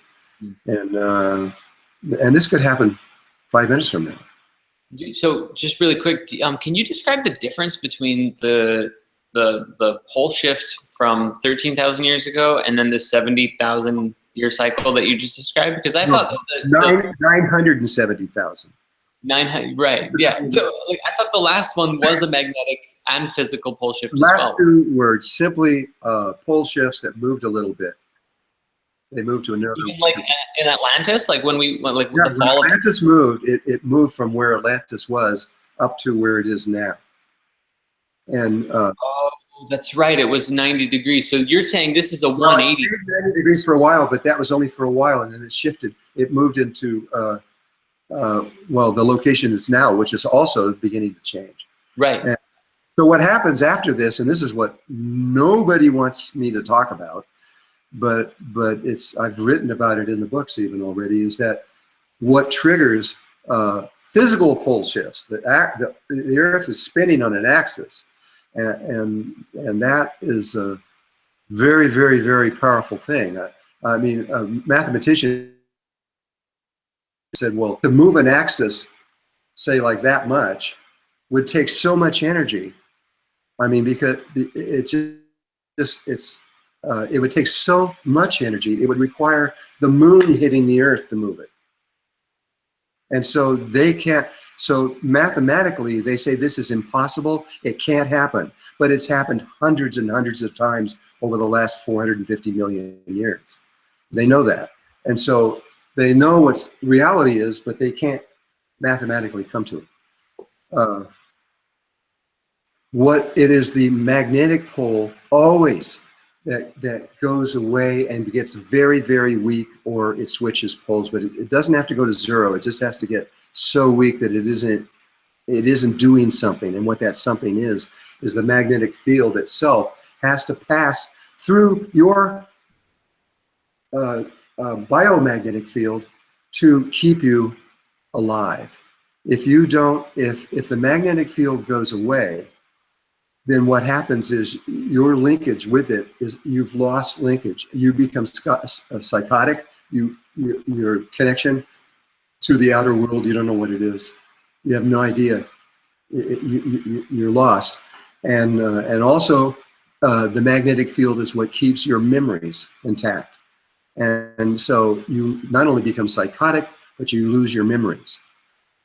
And this could happen 5 minutes from now. So just really quick, can you describe the difference between the pole shift from 13,000 years ago and then the 70,000 year cycle that you just described? Because I thought 970,000. 900, right? Yeah. So like, I thought the last one was a magnetic and physical pole shift as well. well. Last two were simply pole shifts that moved a little bit. They moved to another. Even like in Atlantis, like when we went, like yeah, the fall when Atlantis moved, it moved from where Atlantis was up to where it is now. And oh, that's right. It was 90 degrees. So you're saying this is a 180. 90 degrees for a while, but that was only for a while, and then it shifted. It moved into well, the location it's now, which is also beginning to change. Right. And so what happens after this, and this is what nobody wants me to talk about, but I've written about it in the books even already, is that what triggers physical pole shifts. The Earth is spinning on an axis, and that is a very, very, very powerful thing. I mean, a mathematician said, well, to move an axis, say like that much, would take so much energy. I mean, because it would take so much energy. It would require the moon hitting the Earth to move it. And so they can't, so mathematically they say this is impossible, it can't happen. But it's happened hundreds and hundreds of times over the last 450 million years. They know that. And so they know what reality is, but they can't mathematically come to it. What it is, the magnetic pole always that goes away and gets very, very weak, or it switches poles, but it doesn't have to go to zero. It just has to get so weak that it isn't doing something. And what that something is the magnetic field itself has to pass through your biomagnetic field to keep you alive. If you don't, if the magnetic field goes away, then what happens is your linkage with it is you've lost linkage. You become psychotic. Your connection to the outer world, you don't know what it is. You have no idea. You're lost. And also the magnetic field is what keeps your memories intact. And so you not only become psychotic, but you lose your memories.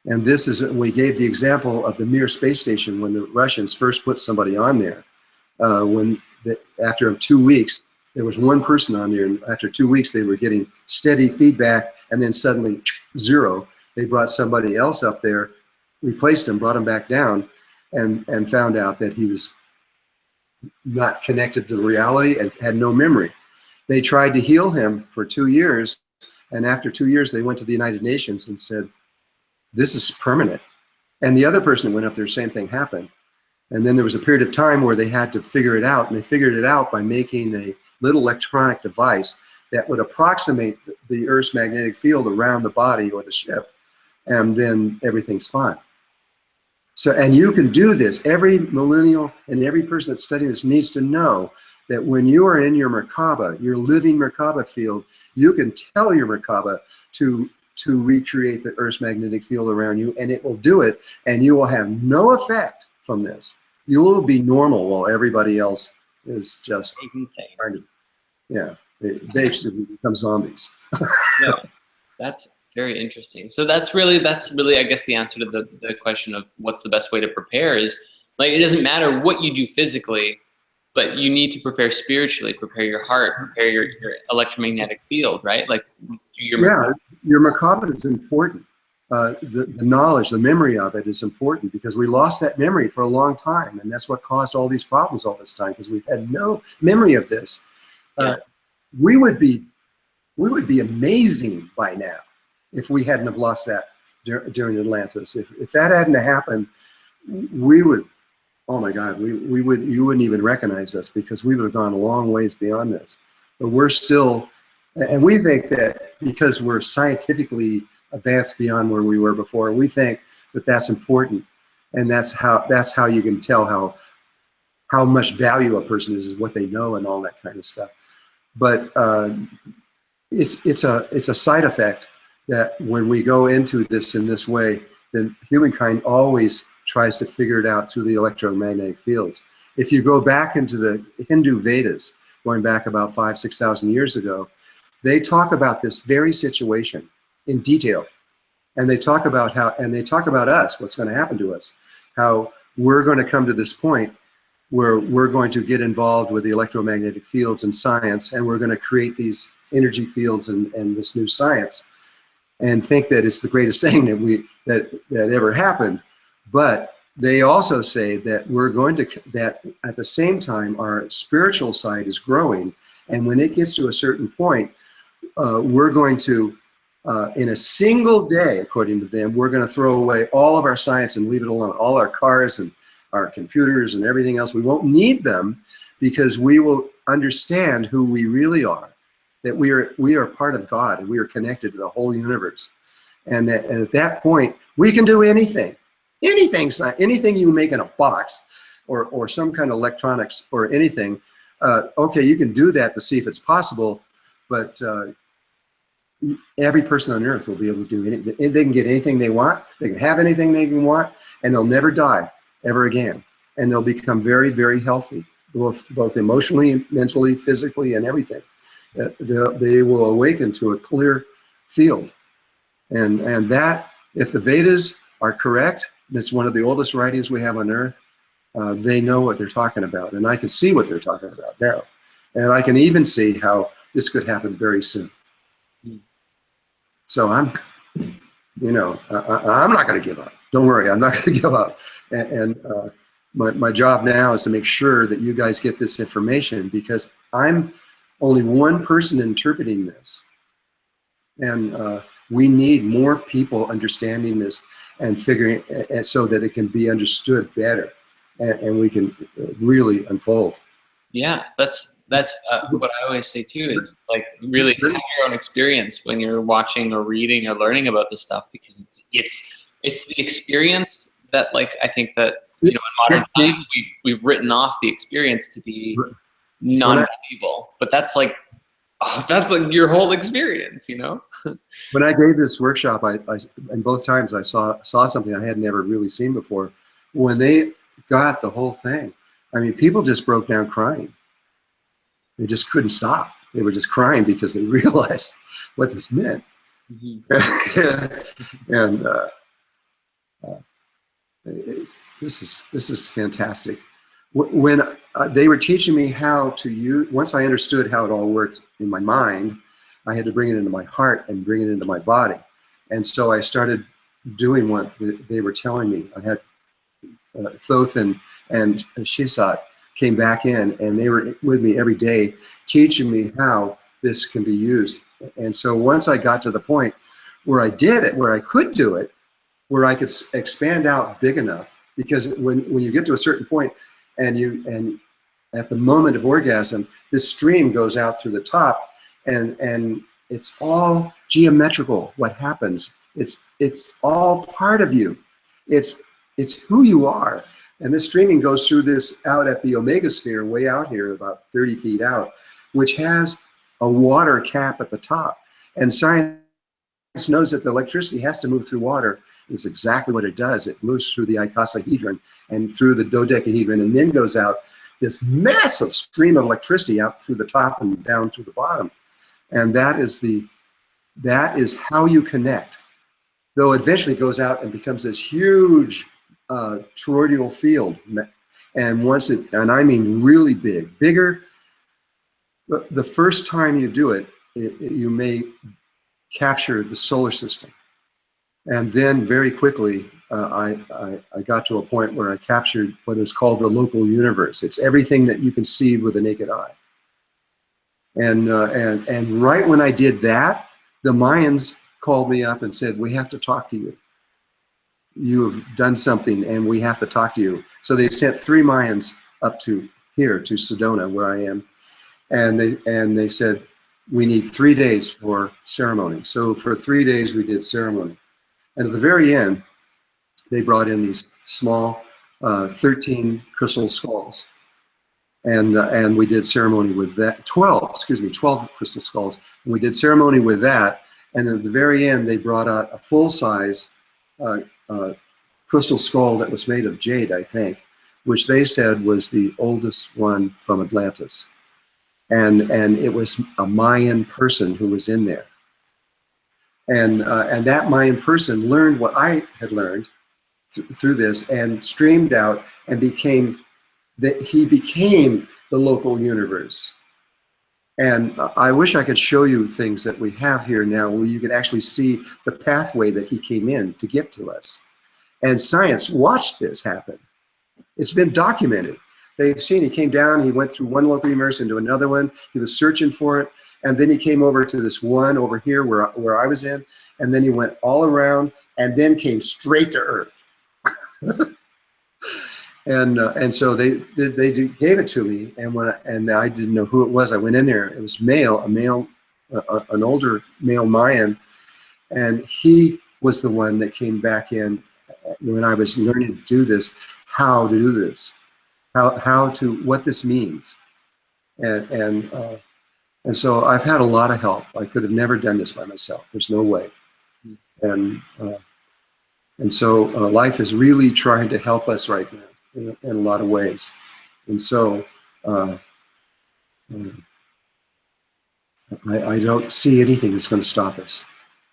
And this is, we gave the example of the Mir space station when the Russians first put somebody on there. After 2 weeks, there was one person on there, and after 2 weeks they were getting steady feedback, and then suddenly zero. They brought somebody else up there, replaced him, brought him back down, and found out that he was not connected to reality and had no memory. They tried to heal him for 2 years, and after 2 years, they went to the United Nations and said, this is permanent. And the other person that went up there, same thing happened. And then there was a period of time where they had to figure it out, and they figured it out by making a little electronic device that would approximate the Earth's magnetic field around the body or the ship, and then everything's fine. So, and you can do this. Every millennial and every person that's studying this needs to know that when you are in your MerKaBa, your living MerKaBa field, you can tell your MerKaBa to recreate the Earth's magnetic field around you, and it will do it, and you will have no effect from this. You will be normal while everybody else is just insane. Trying to, yeah, they basically become zombies. Yeah, that's very interesting. So that's really, I guess, the answer to the question of what's the best way to prepare is, like, it doesn't matter what you do physically, but you need to prepare spiritually, prepare your heart, prepare your electromagnetic field, right? Like, do your your MerKaBa is important. The knowledge, the memory of it is important, because we lost that memory for a long time, and that's what caused all these problems all this time, because we had no memory of this. We would be amazing by now if we hadn't have lost that during Atlantis. If that hadn't happened, we would, oh my God, you wouldn't even recognize us, because we would have gone a long ways beyond this. But we're still, and we think that because we're scientifically advanced beyond where we were before, we think that that's important, and that's how you can tell how much value a person is what they know and all that kind of stuff. But it's a side effect that when we go into this in this way, then humankind always tries to figure it out through the electromagnetic fields. If you go back into the Hindu Vedas, going back about 5,000 to 6,000 years ago, they talk about this very situation in detail. And they talk about us, what's going to happen to us, how we're going to come to this point where we're going to get involved with the electromagnetic fields and science, and we're going to create these energy fields and this new science, and think that it's the greatest thing that ever happened. But they also say that that at the same time our spiritual side is growing, and when it gets to a certain point, we're going to, in a single day, according to them, we're going to throw away all of our science and leave it alone. All our cars and our computers and everything else, we won't need them, because we will understand who we really are, that we are part of God, and we are connected to the whole universe. And at that point, we can do anything. Anything you make in a box or some kind of electronics or anything, okay, you can do that to see if it's possible, but every person on earth will be able to do anything. They can get anything they want, they can have anything they can want, and they'll never die ever again. And they'll become very, very healthy, both emotionally, mentally, physically, and everything. They will awaken to a clear field. And that, if the Vedas are correct, and it's one of the oldest writings we have on earth, they know what they're talking about. And I can see what they're talking about now. And I can even see how this could happen very soon. So I'm not going to give up. Don't worry, I'm not going to give up. And my job now is to make sure that you guys get this information, because I'm only one person interpreting this. And we need more people understanding this and figuring, and so that it can be understood better, and we can really unfold. Yeah, that's what I always say too, is like really have your own experience when you're watching or reading or learning about this stuff, because it's the experience that, like, I think that, you know, in modern times we've written off the experience to be non-valuable, but that's like your whole experience, you know. When I gave this workshop, and both times I saw something I had never really seen before. When they got the whole thing, I mean, people just broke down crying. They just couldn't stop. They were just crying because they realized what this meant. And this is fantastic. When they were teaching me how to use, once I understood how it all worked in my mind, I had to bring it into my heart and bring it into my body. And so I started doing what they were telling me. I had Thoth and Shisat came back in, and they were with me every day, teaching me how this can be used. And so once I got to the point where I did it, where I could do it, where I could expand out big enough, because when you get to a certain point and at the moment of orgasm, this stream goes out through the top, and it's all geometrical. What happens? It's all part of you. It's who you are. And this streaming goes through this out at the omega sphere, way out here, about 30 feet out, which has a water cap at the top. And science knows that the electricity has to move through water. It's exactly what it does. It moves through the icosahedron and through the dodecahedron, and then goes out this massive stream of electricity out through the top and down through the bottom. And that is how you connect. Though eventually it goes out and becomes this huge toroidal field. And once it, and I mean really big, bigger, the first time you do it, you may capture the solar system. And then very quickly, I got to a point where I captured what is called the local universe. It's everything that you can see with the naked eye. And right when I did that, the Mayans called me up and said, "We have to talk to you. You have done something, and we have to talk to you." So they sent 3 Mayans up to here, to Sedona, where I am, and they said, "We need 3 days for ceremony." So for 3 days we did ceremony, and at the very end, they brought in these small 13 crystal skulls, and we did ceremony with that. 12 crystal skulls, and we did ceremony with that. And at the very end, they brought out a full-size crystal skull that was made of jade, I think, which they said was the oldest one from Atlantis. And it was a Mayan person who was in there. And that Mayan person learned what I had learned through this, and streamed out and he became the local universe. And I wish I could show you things that we have here now where you could actually see the pathway that he came in to get to us. And science watched this happen. It's been documented. They've seen he came down, he went through one local universe into another one, he was searching for it, and then he came over to this one over here where I was in, and then he went all around and then came straight to Earth. And so they gave it to me, and I didn't know who it was. I went in there. It was an older male Mayan, and he was the one that came back in when I was learning to do this, how to do this, what this means, and so I've had a lot of help. I could have never done this by myself. There's no way, and so life is really trying to help us right now. In a lot of ways, and so I don't see anything that's going to stop us.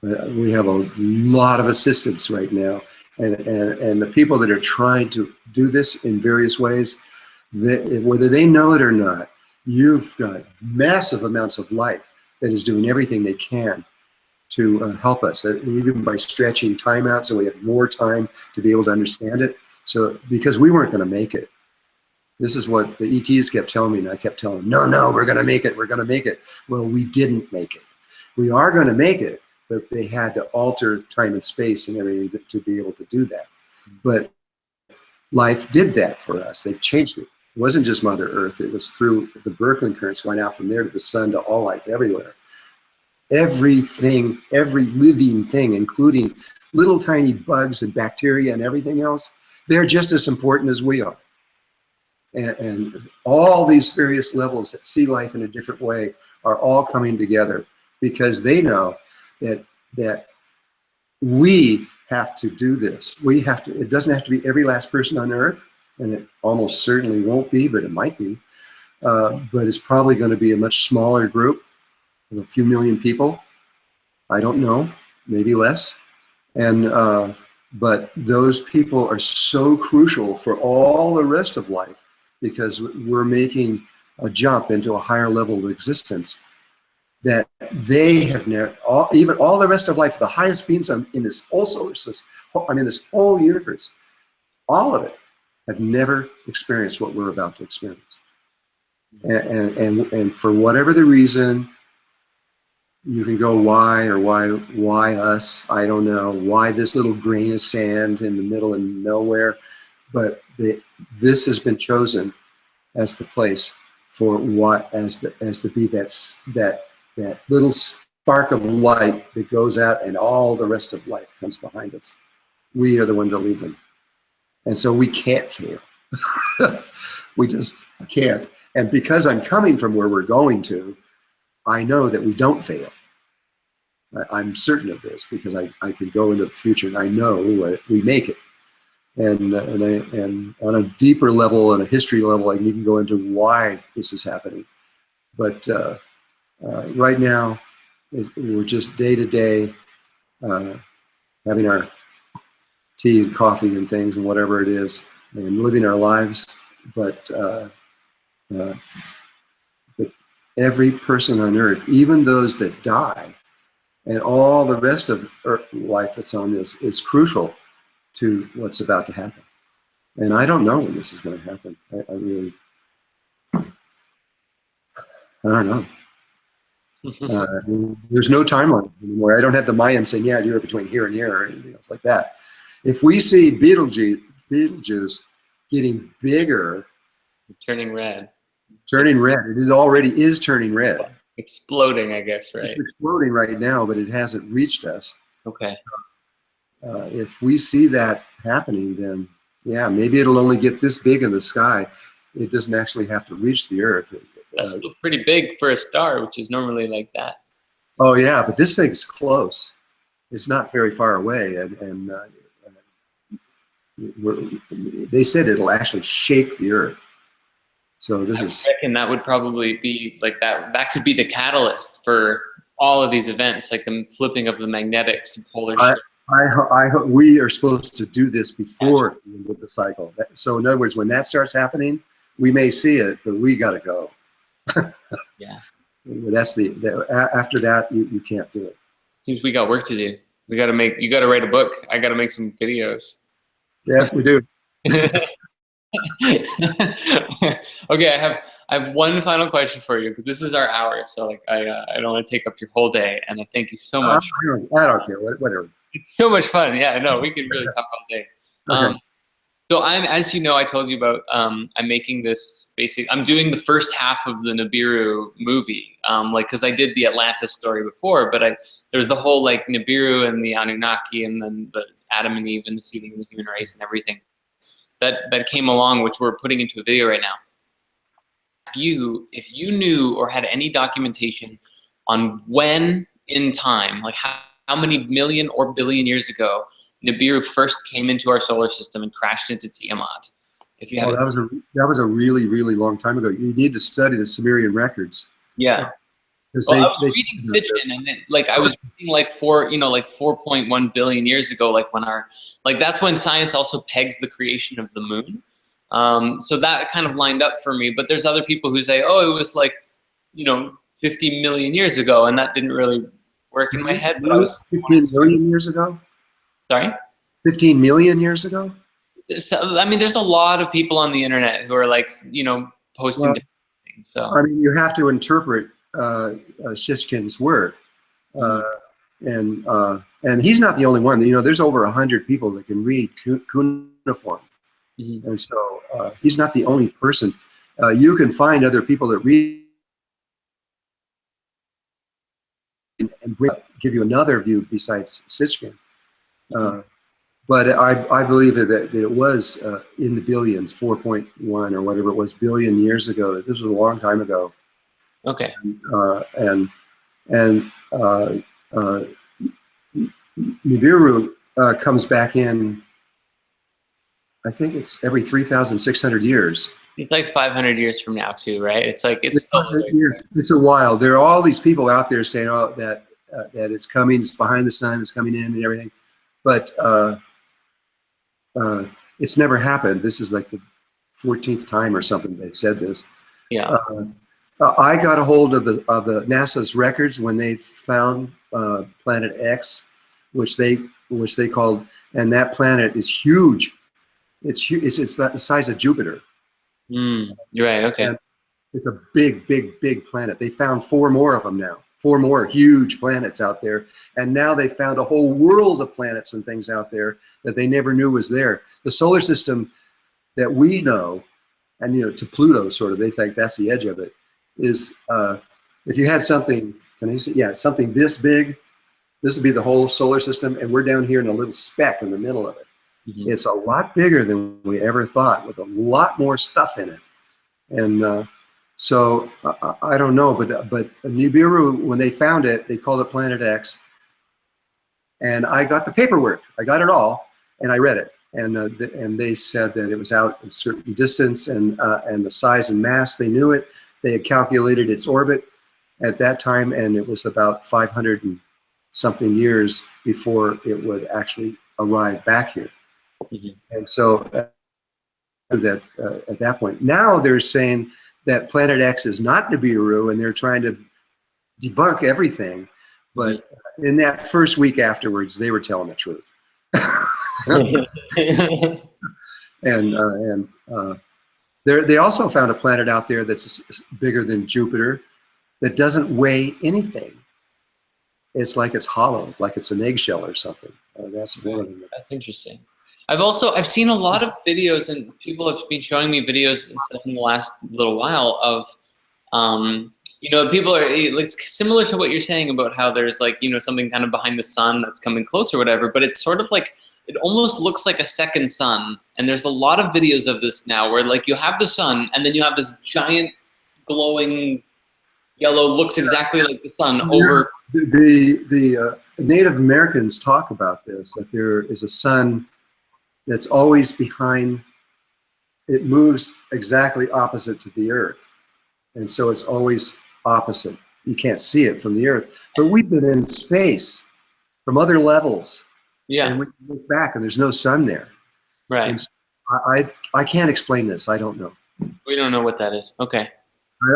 We have a lot of assistance right now, and the people that are trying to do this in various ways, whether they know it or not, you've got massive amounts of life that is doing everything they can to help us, even by stretching time out so we have more time to be able to understand it. So, because we weren't going to make it. This is what the ETs kept telling me, and I kept telling them, no, we're going to make it, we're going to make it. Well, we didn't make it. We are going to make it, but they had to alter time and space and everything to be able to do that. But life did that for us. They've changed it. It wasn't just Mother Earth. It was through the Birkeland currents going out from there to the sun to all life everywhere. Everything, every living thing, including little tiny bugs and bacteria and everything else, they're just as important as we are. And all these various levels that see life in a different way are all coming together because they know that we have to do this. We have to, it doesn't have to be every last person on Earth, and it almost certainly won't be, but it might be. But it's probably going to be a much smaller group, a few million people. I don't know, maybe less. And but those people are so crucial for all the rest of life because we're making a jump into a higher level of existence that they have never, even all the rest of life, the highest beings in this whole solar system, I mean this whole universe, all of it have never experienced what we're about to experience. And for whatever the reason, you can go why or why us, I don't know, why this little grain of sand in the middle of nowhere, but this has been chosen as the place for what, as to be that little spark of light that goes out, and all the rest of life comes behind us. We are the one to lead them. And so we can't fail. We just can't. And because I'm coming from where we're going to, I know that we don't fail. I'm certain of this because I can go into the future and I know we make it. And on a deeper level, on a history level, I can even go into why this is happening. But right now, we're just day to day having our tea and coffee and things and whatever it is, and living our lives. But every person on earth, even those that die, and all the rest of life that's on this, is crucial to what's about to happen. And I don't know when this is going to happen. I really, I don't know. There's no timeline anymore. I don't have the Mayan saying, yeah, you're between here and here, or anything else like that. If we see Betelgeuse getting bigger, turning red. It already is turning red. Exploding, I guess, right? It's exploding right now, but it hasn't reached us. Okay. If we see that happening, then yeah, maybe it'll only get this big in the sky. It doesn't actually have to reach the Earth. That's still pretty big for a star, which is normally like that. Oh yeah, but this thing's close. It's not very far away, and they said it'll actually shake the Earth. So this is. I reckon that would probably be like that. That could be the catalyst for all of these events, like the flipping of the magnetics to polar shift. I hope we are supposed to do this before the end of the cycle. So in other words, when that starts happening, we may see it, but we got to go. Yeah. That's after that, you can't do it. Seems we got work to do. You got to write a book. I got to make some videos. Yeah, we do. Okay, I have one final question for you, because this is our hour. So like I don't want to take up your whole day, and I thank you so much. I don't care. Whatever. It's so much fun. Yeah, I know. We can really talk all day. Okay. So as you know, I told you about, I'm making this I'm doing the first half of the Nibiru movie, cause I did the Atlantis story before, but there was the whole like Nibiru and the Anunnaki, and then the Adam and Eve and the seeding of the human race and everything that came along, which we're putting into a video right now. If you knew or had any documentation on when in time, like how many million or billion years ago Nibiru first came into our solar system and crashed into Tiamat. If you have, that was a really, really long time ago. You need to study the Sumerian records. Yeah. Well, I was reading Sitchin, and I was reading like 4.1 billion years ago, like when that's when science also pegs the creation of the moon. So that kind of lined up for me. But there's other people who say, oh, it was 50 million years ago, and that didn't really work in my head. But 15 million years ago? Sorry? 15 million years ago? So, I mean, there's a lot of people on the internet who are posting different things. So I mean, you have to interpret Shishkin's work, and he's not the only one. There's over 100 people that can read cuneiform, and so he's not the only person. You can find other people that read and give you another view besides Sitchin. But I believe that it was in the billions, 4.1 or whatever it was, billion years ago. This was a long time ago. Okay. Nibiru comes back in, I think it's every 3,600 years. It's like 500 years from now too, right? It's years. It's a while. There are all these people out there saying, oh, that it's coming, it's behind the sun, it's coming in and everything. But it's never happened. This is like the 14th time or something they've said this. Yeah. I got a hold of the NASA's records when they found Planet X, which they called, and that planet is huge. It's the size of Jupiter. You're right. Okay. And it's a big, big, big planet. They found 4 more of them now. 4 more huge planets out there. And now they found a whole world of planets and things out there that they never knew was there. The solar system that we know, and to Pluto sort of, they think that's the edge of it, is if you had something, can you see? Yeah, something this big, this would be the whole solar system, and we're down here in a little speck in the middle of it. It's a lot bigger than we ever thought, with a lot more stuff in it. And so I don't know, but Nibiru, when they found it, they called it Planet X. And I got the paperwork. I got it all, and I read it. And they said that it was out a certain distance, and the size and mass, they knew it. They had calculated its orbit at that time, and it was about 500 and something years before it would actually arrive back here. And so that at that point, now they're saying that Planet X is not Nibiru, and they're trying to debunk everything. But in that first week afterwards, they were telling the truth. And they also found a planet out there that's bigger than Jupiter that doesn't weigh anything. It's like it's hollow, like it's an eggshell or something. That's one of them. That's interesting. I've seen a lot of videos, and people have been showing me videos and stuff in the last little while of, people are, it's similar to what you're saying about how there's like, something kind of behind the sun that's coming close or whatever, but it's sort of like, it almost looks like a second sun. And there's a lot of videos of this now where like you have the sun and then you have this giant glowing yellow, looks exactly like the sun over. The Native Americans talk about this, that there is a sun that's always behind, it moves exactly opposite to the Earth. And so it's always opposite. You can't see it from the Earth. But we've been in space from other levels. Yeah. And we look back and there's no sun there. Right. And so I can't explain this. I don't know. We don't know what that is. Okay.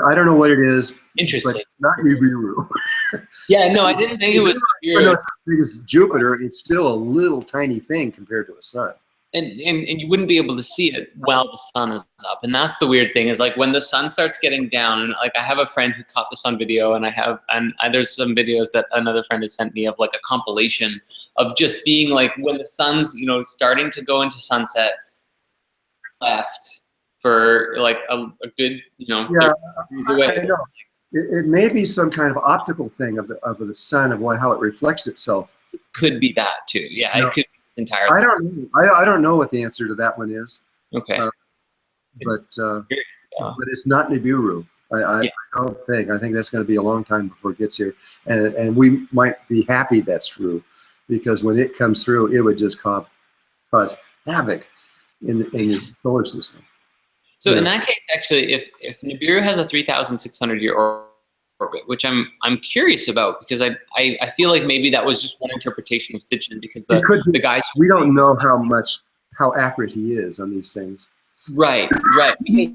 I don't know what it is. Interesting. But it's not Nibiru. Yeah, no, I didn't think it was. Even though it's as big as Jupiter, it's still a little tiny thing compared to a sun. And you wouldn't be able to see it while the sun is up. And that's the weird thing, is like when the sun starts getting down, and like I have a friend who caught this on video, and there's some videos that another friend has sent me of like a compilation of just being like when the sun's, starting to go into sunset, left for like a good, Yeah, 30 away. I know. It may be some kind of optical thing of the sun, of how it reflects itself. It could be that too. Yeah, No. it could be entirely. I don't know what the answer to that one is. Okay. But it's not Nibiru. I don't think. I think that's going to be a long time before it gets here, and we might be happy that's true, because when it comes through, it would just cause havoc in the solar system. So in that case, actually, if Nibiru has a 3,600 year orbit, which I'm curious about, because I feel like maybe that was just one interpretation of Sitchin, because the guys, we don't know how accurate he is on these things. Right. Because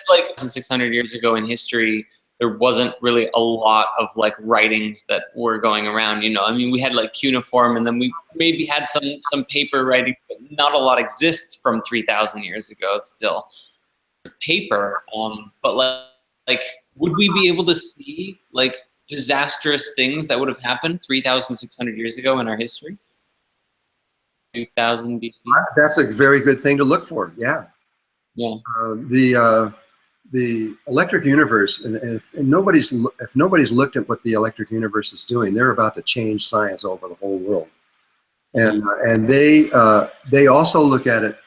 like 600 years ago in history, there wasn't really a lot of like writings that were going around, I mean, we had like cuneiform, and then we maybe had some paper writing, but not a lot exists from 3,000 years ago. It's still paper. But like, would we be able to see like disastrous things that would have happened 3,600 years ago in our history? 2000 BC? That's a very good thing to look for. Yeah. Yeah. The electric universe, and if nobody's looked at what the electric universe is doing, they're about to change science over the whole world. And they also look at it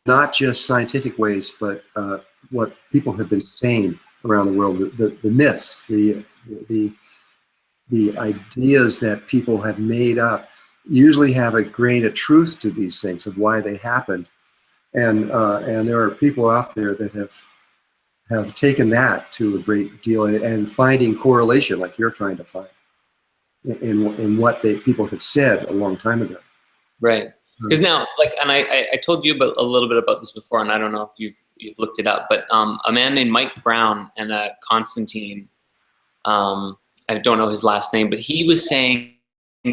not just scientific ways, but what people have been saying around the world, the myths, the ideas that people have made up, usually have a grain of truth to these things of why they happened. And there are people out there that have taken that to a great deal, and finding correlation like you're trying to find in what people had said a long time ago. Right. Because now, like, and I told you a little bit about this before, and I don't know if you've looked it up, but a man named Mike Brown and Constantine, I don't know his last name, but he was saying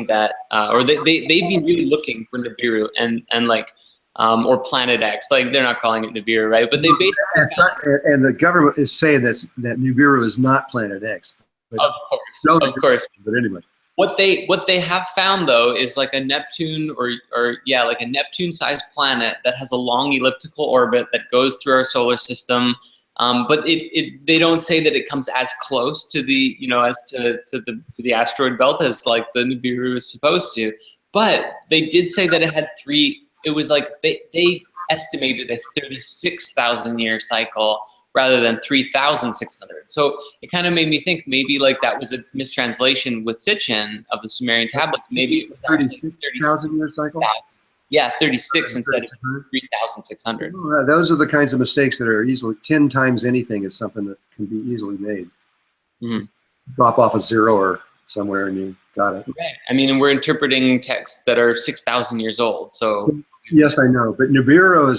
that, or they've been really looking for Nibiru and like, or Planet X. Like they're not calling it Nibiru, right? But they basically and the government is saying that Nibiru is not Planet X. Of course. But anyway. What they have found though is like a Neptune or yeah, like a Neptune-sized planet that has a long elliptical orbit that goes through our solar system. But they don't say that it comes as close to the, you know, as to the asteroid belt as like the Nibiru is supposed to. But they did say that it had three. It was like they estimated a 36,000 year cycle rather than 3,600. So it kind of made me think maybe like that was a mistranslation with Sitchin of the Sumerian tablets. Maybe it was 36,000 year cycle. Yeah, 36 instead of 3,600. Well, those are the kinds of mistakes that are easily 10 times anything is something that can be easily made. Mm-hmm. Drop off a zero or somewhere and you got it. Right. I mean, and we're interpreting texts that are 6,000 years old. So yes, I know, but Nibiru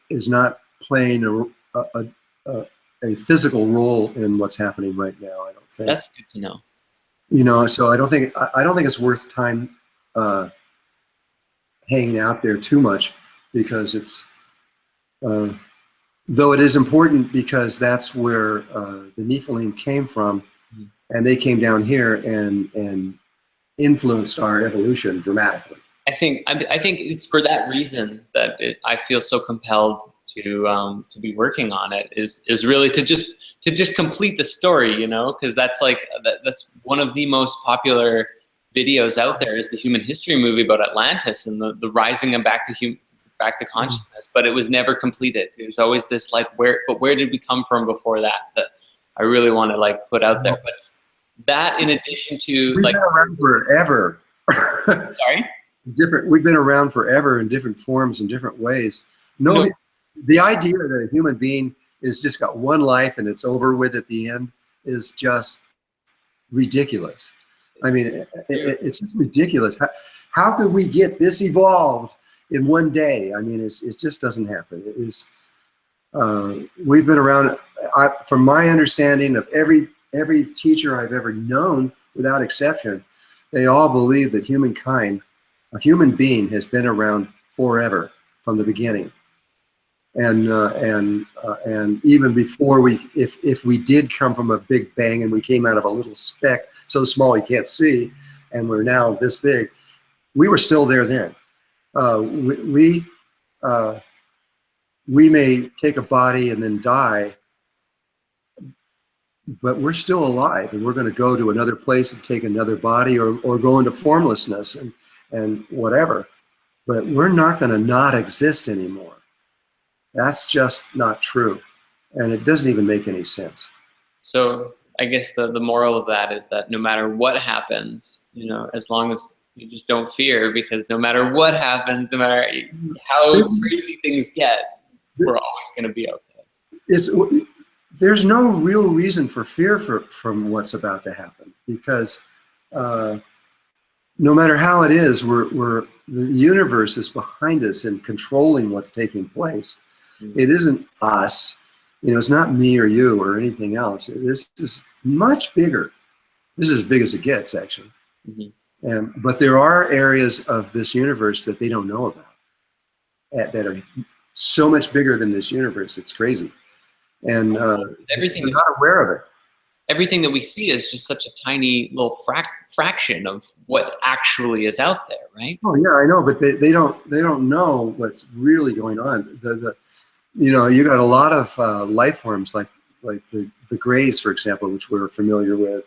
is not playing a physical role in what's happening right now. I don't think. That's good to know. You know, so I don't think it's worth time hanging out there too much, because it's though it is important, because that's where the Nephilim came from, and they came down here and influenced our evolution dramatically. I think it's for that reason that I feel so compelled to be working on it. Is really to just complete the story, you know, because that's like that's one of the most popular videos out there is the human history movie about Atlantis and the rising and back to consciousness, but it was never completed. It was always this like where did we come from before that I really want to like put out there. But that, in addition to We've like been around forever. Sorry? We've been around forever in different forms and different ways. No, the idea that a human being is just got one life and it's over with at the end is just ridiculous. I mean, it's just ridiculous. How could we get this evolved in one day? I mean, it just doesn't happen. It is. We've been around. From my understanding of every teacher I've ever known, without exception, they all believe that humankind, a human being, has been around forever from the beginning. And even before if we did come from a big bang and we came out of a little speck so small you can't see, and we're now this big, we were still there then. We may take a body and then die, but we're still alive, and we're going to go to another place and take another body, or go into formlessness and whatever. But we're not going to not exist anymore. That's just not true, and it doesn't even make any sense. So I guess the moral of that is that no matter what happens, you know, as long as you just don't fear, because no matter what happens, no matter how crazy things get, we're always going to be okay. There's no real reason for fear from what's about to happen, because no matter how it is, the universe is behind us and controlling what's taking place. It isn't us, you know, it's not me or you or anything else. This is much bigger. This is as big as it gets, actually. But there are areas of this universe that they don't know about, that are so much bigger than this universe. It's crazy. And everything they're not aware of it. Everything that we see is just such a tiny little fraction of what actually is out there, right? Oh yeah, I know, but they don't know what's really going on. You know, you got a lot of life forms like the Greys, for example, which we're familiar with.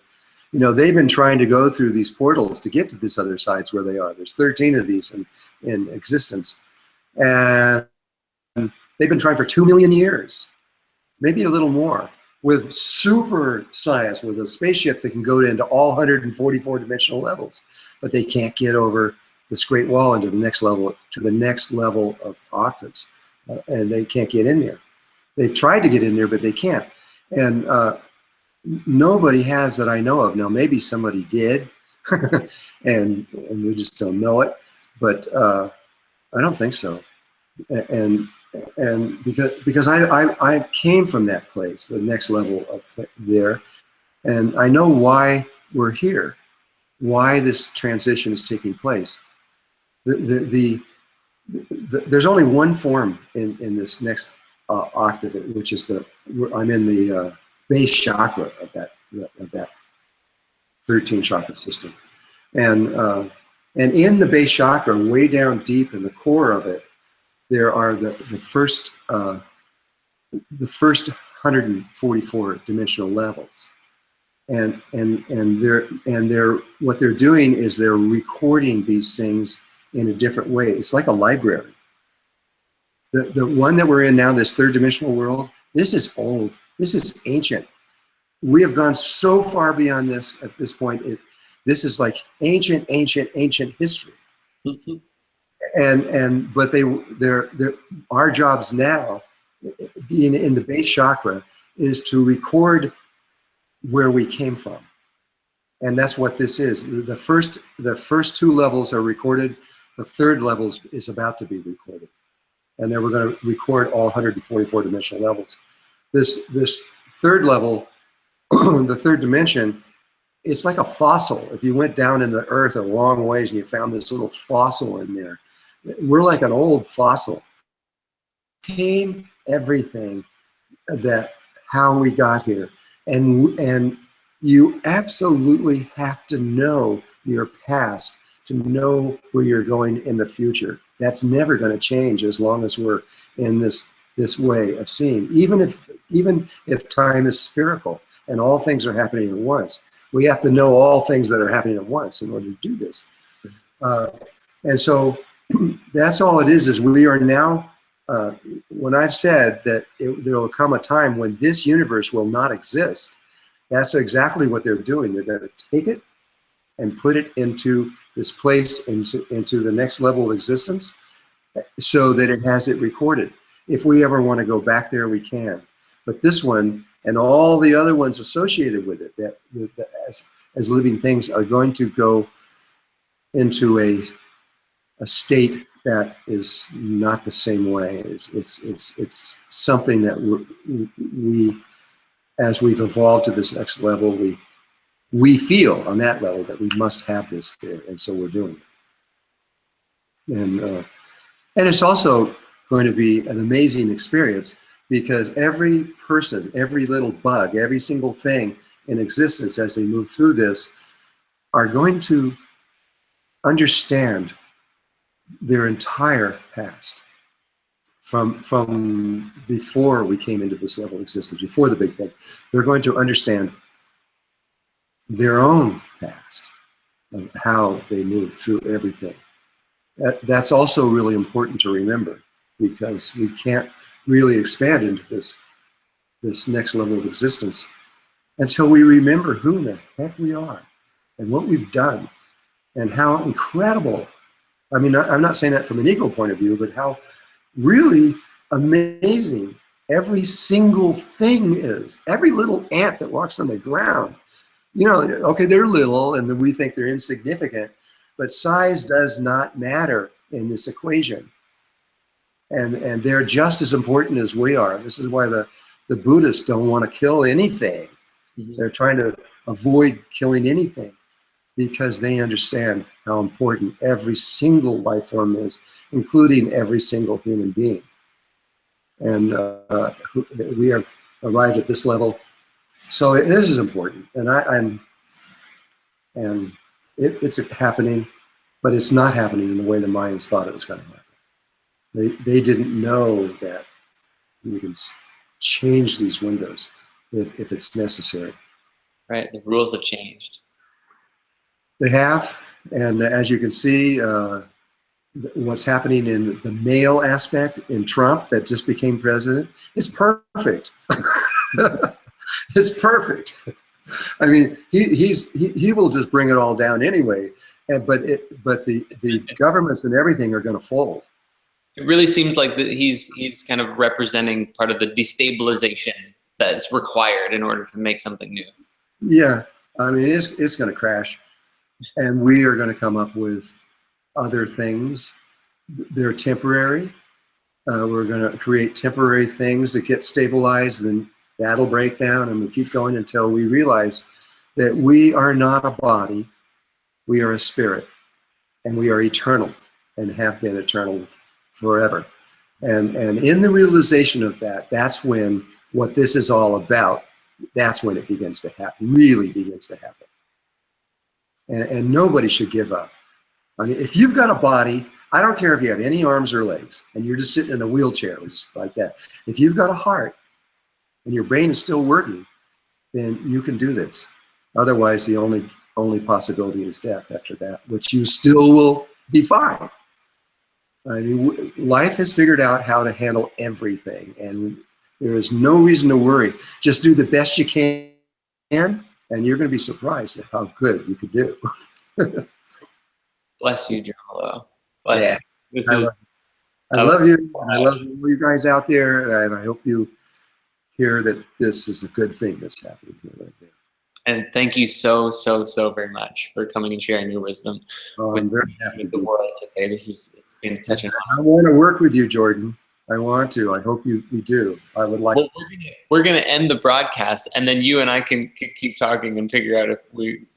You know, they've been trying to go through these portals to get to this other sides where they are. There's 13 of these in existence, and they've been trying for 2 million years, maybe a little more, with super science, with a spaceship that can go into all 144 dimensional levels, but they can't get over this Great Wall into the next level of octaves, and they can't get in there. They've tried to get in there, but they can't. And nobody has that I know of. Now, maybe somebody did, and we just don't know it, but I don't think so. And because I came from that place, the next level of there, and I know why we're here, why this transition is taking place. There's only one form in this next octave, which is I'm in the base chakra of that 13 chakra system, and in the base chakra, way down deep in the core of it, there are the first 144 dimensional levels, and they're what they're doing is they're recording these things in a different way. It's like a library. The one that we're in now, this third dimensional world, this is old. This is ancient. We have gone so far beyond this at this point. This is like ancient history. Mm-hmm. But our jobs now, being in the base chakra, is to record where we came from, and that's what this is. The first two levels are recorded. The third level is about to be recorded, and then we're going to record all 144 dimensional levels. This third level, the third dimension, it's like a fossil. If you went down in the earth a long ways and you found this little fossil in there, we're like an old fossil. Came everything that how we got here, and you absolutely have to know your past to know where you're going in the future. That's never going to change as long as we're in this way of seeing. Even if time is spherical and all things are happening at once, we have to know all things that are happening at once in order to do this. And so that's all it is we are now, when I've said that there will come a time when this universe will not exist, that's exactly what they're doing. They're going to take it and put it into this place, into the next level of existence, so that it has it recorded. If we ever want to go back there, we can. But this one and all the other ones associated with it, that as living things, are going to go into a state that is not the same way. It's something that we, as we've evolved to this next level, we feel on that level that we must have this there, and so we're doing it. And it's also going to be an amazing experience, because every person, every little bug, every single thing in existence as they move through this are going to understand their entire past from before we came into this level of existence, before the Big Bang. They're going to understand their own past and how they moved through everything. That's also really important to remember, because we can't really expand into this next level of existence until we remember who the heck we are and what we've done and how incredible. I mean, I'm not saying that from an ego point of view, but how really amazing every single thing is. Every little ant that walks on the ground, you know, okay, they're little and we think they're insignificant, but size does not matter in this equation. And they're just as important as we are. This is why the Buddhists don't want to kill anything. Mm-hmm. They're trying to avoid killing anything, because they understand how important every single life form is, including every single human being. And we have arrived at this level. So this is important, and it's happening, but it's not happening in the way the Mayans thought it was going to happen. They didn't know that you can change these windows if it's necessary. Right, the rules have changed. They have, and as you can see, what's happening in the male aspect in Trump that just became president, it's perfect. It's perfect. I mean, he will just bring it all down anyway. But the governments and everything are going to fold. It really seems like he's kind of representing part of the destabilization that's required in order to make something new. Yeah, I mean, it's going to crash, and we are going to come up with other things. They're temporary. We're going to create temporary things that get stabilized, and then that'll break down, and we keep going until we realize that we are not a body, we are a spirit, and we are eternal and have been eternal forever. And in the realization of that, that's when what this is all about, that's when it begins to happen, really begins to happen. And nobody should give up. I mean, if you've got a body, I don't care if you have any arms or legs, and you're just sitting in a wheelchair just like that. If you've got a heart and your brain is still working, then you can do this. Otherwise, the only possibility is death after that, which you still will be fine. I mean, life has figured out how to handle everything, and there is no reason to worry. Just do the best you can, and you're going to be surprised at how good you could do. Bless you, Drunvalo. Bless Yeah. you. This is. I love you. I love you guys out there, and I hope you hear that this is a good thing that's happening here right now. And thank you so very much for coming and sharing your wisdom I'm very happy with the world today. It's been such an honor. I want to work with you, Jordan. I want to. I hope you do. I would like. Well, we're gonna end the broadcast, and then you and I can keep talking and figure out if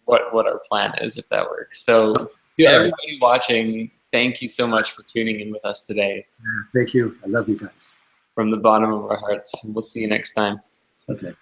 what our plan is, if that works. So, to everybody watching, thank you so much for tuning in with us today. Thank you. I love you guys. From the bottom of our hearts. We'll see you next time. Okay.